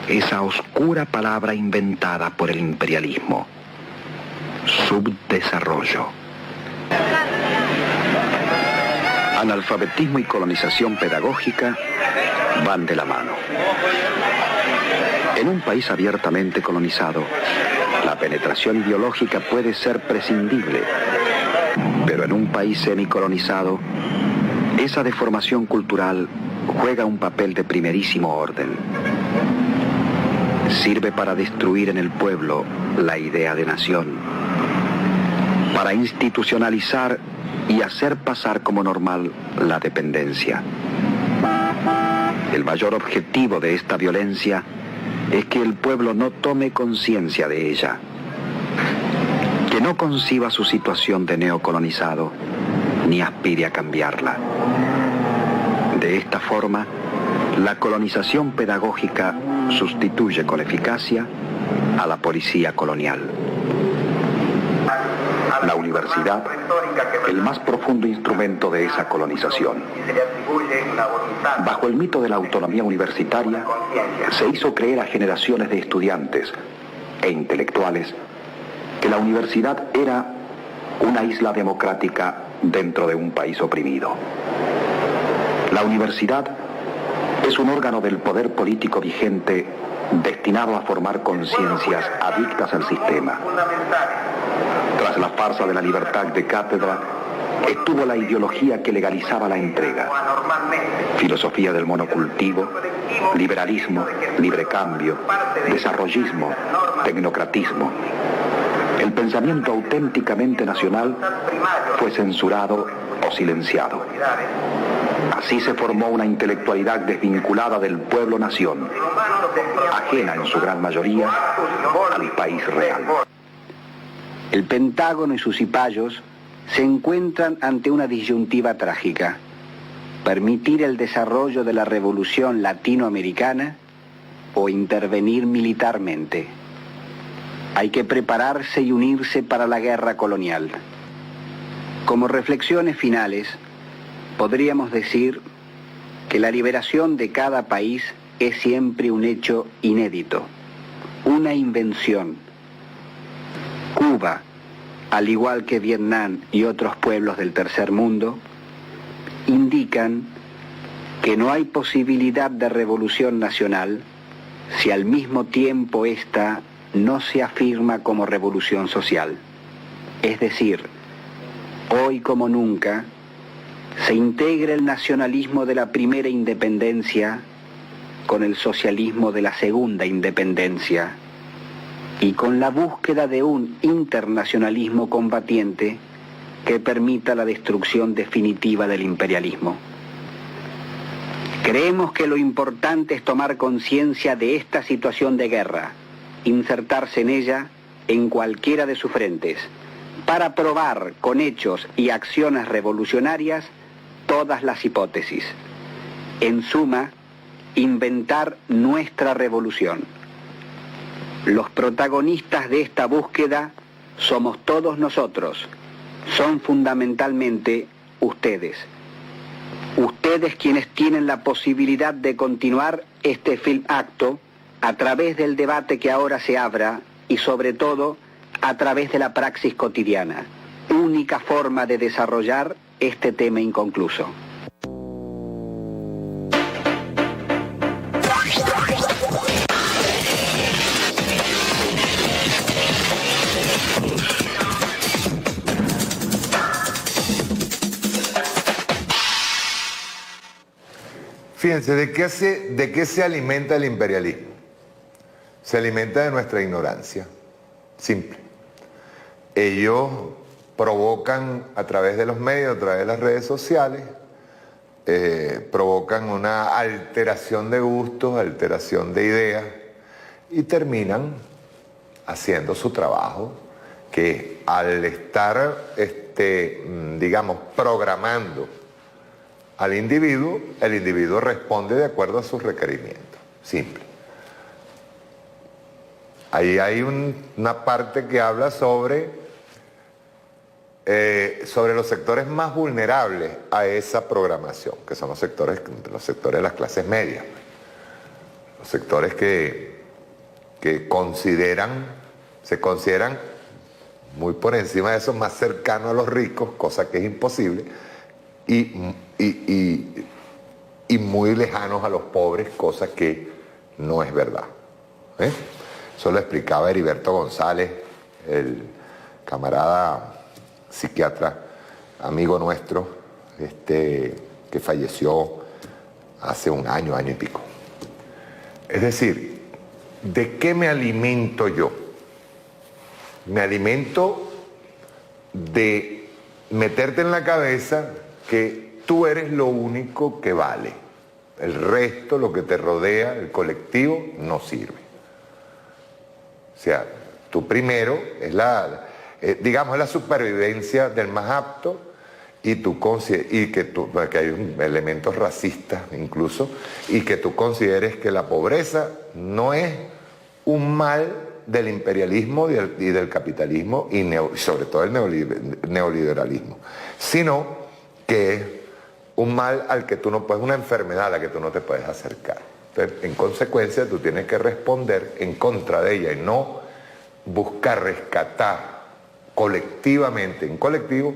esa oscura palabra inventada por el imperialismo: subdesarrollo. Analfabetismo y colonización pedagógica van de la mano. En un país abiertamente colonizado, la penetración ideológica puede ser prescindible, pero en un país semicolonizado, esa deformación cultural juega un papel de primerísimo orden. Sirve para destruir en el pueblo la idea de nación, para institucionalizar y hacer pasar como normal la dependencia. El mayor objetivo de esta violencia es que el pueblo no tome conciencia de ella, que no conciba su situación de neocolonizado, ni aspire a cambiarla. De esta forma, la colonización pedagógica sustituye con eficacia a la policía colonial. La universidad, el más profundo instrumento de esa colonización. Bajo el mito de la autonomía universitaria, se hizo creer a generaciones de estudiantes e intelectuales que la universidad era una isla democrática dentro de un país oprimido. La universidad es un órgano del poder político vigente destinado a formar conciencias adictas al sistema. Tras la farsa de la libertad de cátedra, estuvo la ideología que legalizaba la entrega. Filosofía del monocultivo, liberalismo, libre cambio, desarrollismo, tecnocratismo. El pensamiento auténticamente nacional fue censurado o silenciado. Así se formó una intelectualidad desvinculada del pueblo-nación, ajena en su gran mayoría al país real. El Pentágono y sus cipayos se encuentran ante una disyuntiva trágica: permitir el desarrollo de la revolución latinoamericana o intervenir militarmente. Hay que prepararse y unirse para la guerra colonial. Como reflexiones finales, podríamos decir que la liberación de cada país es siempre un hecho inédito, una invención. Cuba, al igual que Vietnam y otros pueblos del tercer mundo, indican que no hay posibilidad de revolución nacional si al mismo tiempo esta no se afirma como revolución social. Es decir, hoy como nunca, se integra el nacionalismo de la primera independencia con el socialismo de la segunda independencia y con la búsqueda de un internacionalismo combatiente que permita la destrucción definitiva del imperialismo. Creemos que lo importante es tomar conciencia de esta situación de guerra, insertarse en ella en cualquiera de sus frentes, para probar con hechos y acciones revolucionarias todas las hipótesis. En suma, inventar nuestra revolución. Los protagonistas de esta búsqueda somos todos nosotros, son fundamentalmente ustedes. Ustedes quienes tienen la posibilidad de continuar este film acto a través del debate que ahora se abra y sobre todo a través de la praxis cotidiana, única forma de desarrollar este tema inconcluso. Fíjense, ¿de qué se alimenta el imperialismo? Se alimenta de nuestra ignorancia, simple. Ellos provocan a través de los medios, a través de las redes sociales, provocan una alteración de gustos, alteración de ideas, y terminan haciendo su trabajo, que al estar, digamos, programando al individuo, el individuo responde de acuerdo a sus requerimientos, simple. Ahí hay una parte que habla sobre los sectores más vulnerables a esa programación, que son los sectores de las clases medias, los sectores que se consideran muy por encima de eso, más cercanos a los ricos, cosa que es imposible, y muy lejanos a los pobres, cosa que no es verdad. Eso lo explicaba Heriberto González, el camarada psiquiatra, amigo nuestro, que falleció hace un año y pico. Es decir, ¿de qué me alimento yo? Me alimento de meterte en la cabeza que tú eres lo único que vale. El resto, lo que te rodea, el colectivo, no sirve. O sea, tú primero es digamos, la supervivencia del más apto, que hay elementos racistas incluso, y que tú consideres que la pobreza no es un mal del imperialismo y del capitalismo y sobre todo el neoliberalismo, sino que es un mal al que tú no puedes, una enfermedad a la que tú no te puedes acercar. Entonces, en consecuencia, tú tienes que responder en contra de ella y no buscar rescatar colectivamente, en colectivo,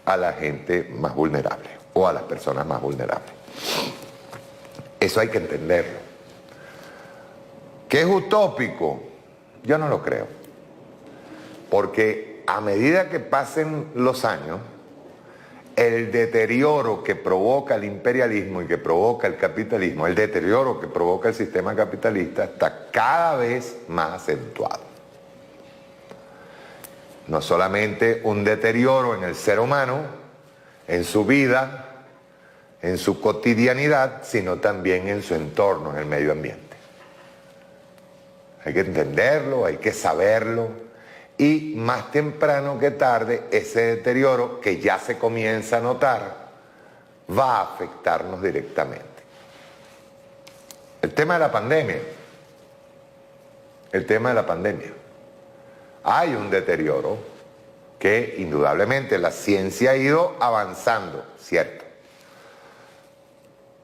a la gente más vulnerable o a las personas más vulnerables. Eso hay que entenderlo. ¿Qué es utópico? Yo no lo creo. Porque a medida que pasen los años, el deterioro que provoca el imperialismo y que provoca el capitalismo, el deterioro que provoca el sistema capitalista está cada vez más acentuado. No solamente un deterioro en el ser humano, en su vida, en su cotidianidad, sino también en su entorno, en el medio ambiente. Hay que entenderlo, hay que saberlo, y más temprano que tarde ese deterioro que ya se comienza a notar va a afectarnos directamente. El tema de la pandemia. Hay un deterioro que indudablemente la ciencia ha ido avanzando, ¿cierto?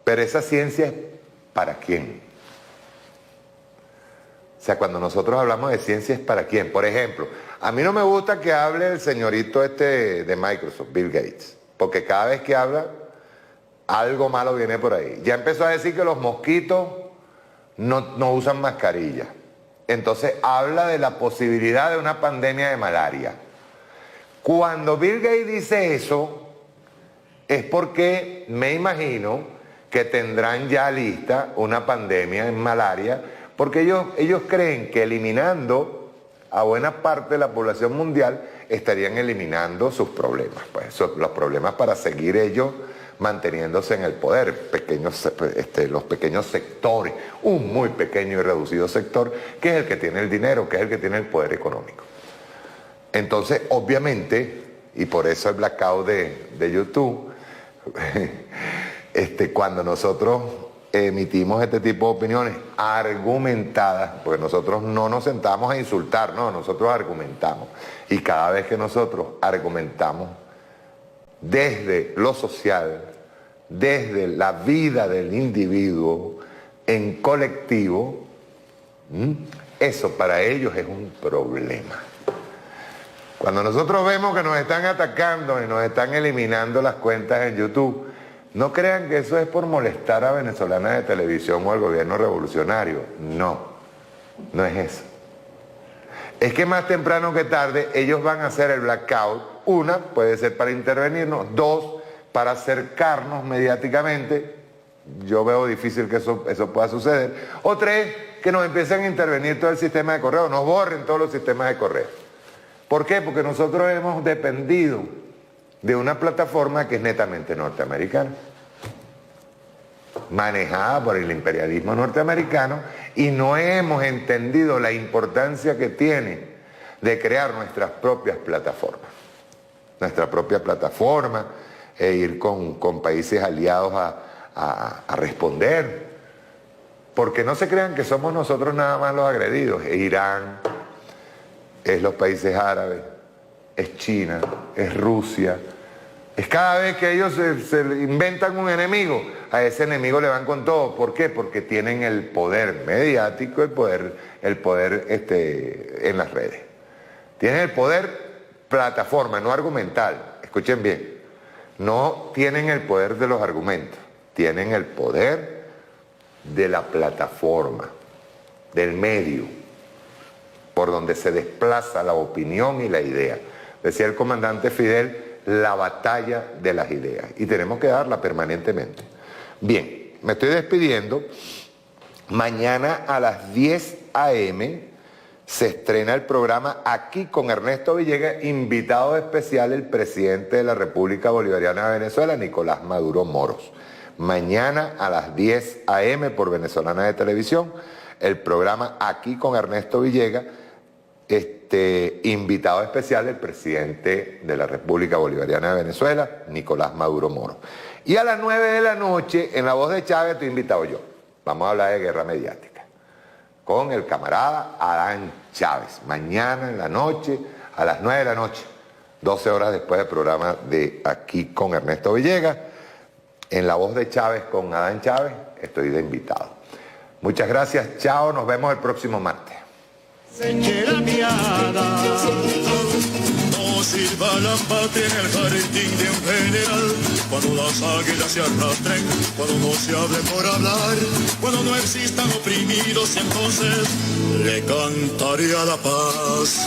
Pero esa ciencia es ¿para quién? O sea, cuando nosotros hablamos de ciencia es ¿para quién? Por ejemplo, a mí no me gusta que hable el señorito de Microsoft, Bill Gates, porque cada vez que habla, algo malo viene por ahí. Ya empezó a decir que los mosquitos no usan mascarilla. Entonces habla de la posibilidad de una pandemia de malaria. Cuando Bill Gates dice eso, es porque me imagino que tendrán ya lista una pandemia en malaria, porque ellos creen que eliminando a buena parte de la población mundial estarían eliminando sus problemas, pues, los problemas para seguir ellos manteniéndose en el poder, los pequeños sectores, un muy pequeño y reducido sector, que es el que tiene el dinero, que es el que tiene el poder económico. Entonces, obviamente, y por eso el blackout de YouTube, cuando nosotros emitimos este tipo de opiniones argumentadas, porque nosotros no nos sentamos a insultar, no, nosotros argumentamos. Y cada vez que nosotros argumentamos desde lo social, desde la vida del individuo en colectivo, eso para ellos es un problema. Cuando nosotros vemos que nos están atacando y nos están eliminando las cuentas en YouTube, no crean que eso es por molestar a venezolanas de televisión o al gobierno revolucionario. No, no es eso. Es que más temprano que tarde ellos van a hacer el blackout. Una, puede ser para intervenirnos. Dos, para acercarnos mediáticamente yo veo difícil que eso pueda suceder. O 3, que nos empiecen a intervenir todo el sistema de correo, nos borren todos los sistemas de correo. ¿Por qué? Porque nosotros hemos dependido de una plataforma que es netamente norteamericana, manejada por el imperialismo norteamericano, y no hemos entendido la importancia que tiene de crear nuestras propias plataformas. Nuestra propia plataforma e ir con países aliados a responder. Porque no se crean que somos nosotros nada más los agredidos. Es Irán, es los países árabes, es China, es Rusia. Es cada vez que ellos se inventan un enemigo, a ese enemigo le van con todo. ¿Por qué? Porque tienen el poder mediático, el poder en las redes. Tienen el poder plataforma, no argumental. Escuchen bien, no tienen el poder de los argumentos, tienen el poder de la plataforma, del medio, por donde se desplaza la opinión y la idea. Decía el comandante Fidel, la batalla de las ideas, y tenemos que darla permanentemente. Bien, me estoy despidiendo. Mañana a las 10 a.m. se estrena el programa Aquí con Ernesto Villegas, invitado especial el presidente de la República Bolivariana de Venezuela, Nicolás Maduro Moros. Mañana a las 10 a.m. por Venezolana de Televisión, el programa Aquí con Ernesto Villegas, invitado especial el presidente de la República Bolivariana de Venezuela, Nicolás Maduro Moros. Y a las 9 de la noche, en La Voz de Chávez, estoy invitado yo. Vamos a hablar de guerra mediática con el camarada Adán Chávez. Mañana en la noche, a las 9 de la noche, 12 horas después del programa de Aquí con Ernesto Villegas, en La Voz de Chávez con Adán Chávez, estoy de invitado. Muchas gracias, chao, nos vemos el próximo martes. No sirva la patria en el jardín de un general, cuando las águilas se arrastren, cuando no se hable por hablar, cuando no existan oprimidos, entonces le cantaré a la paz.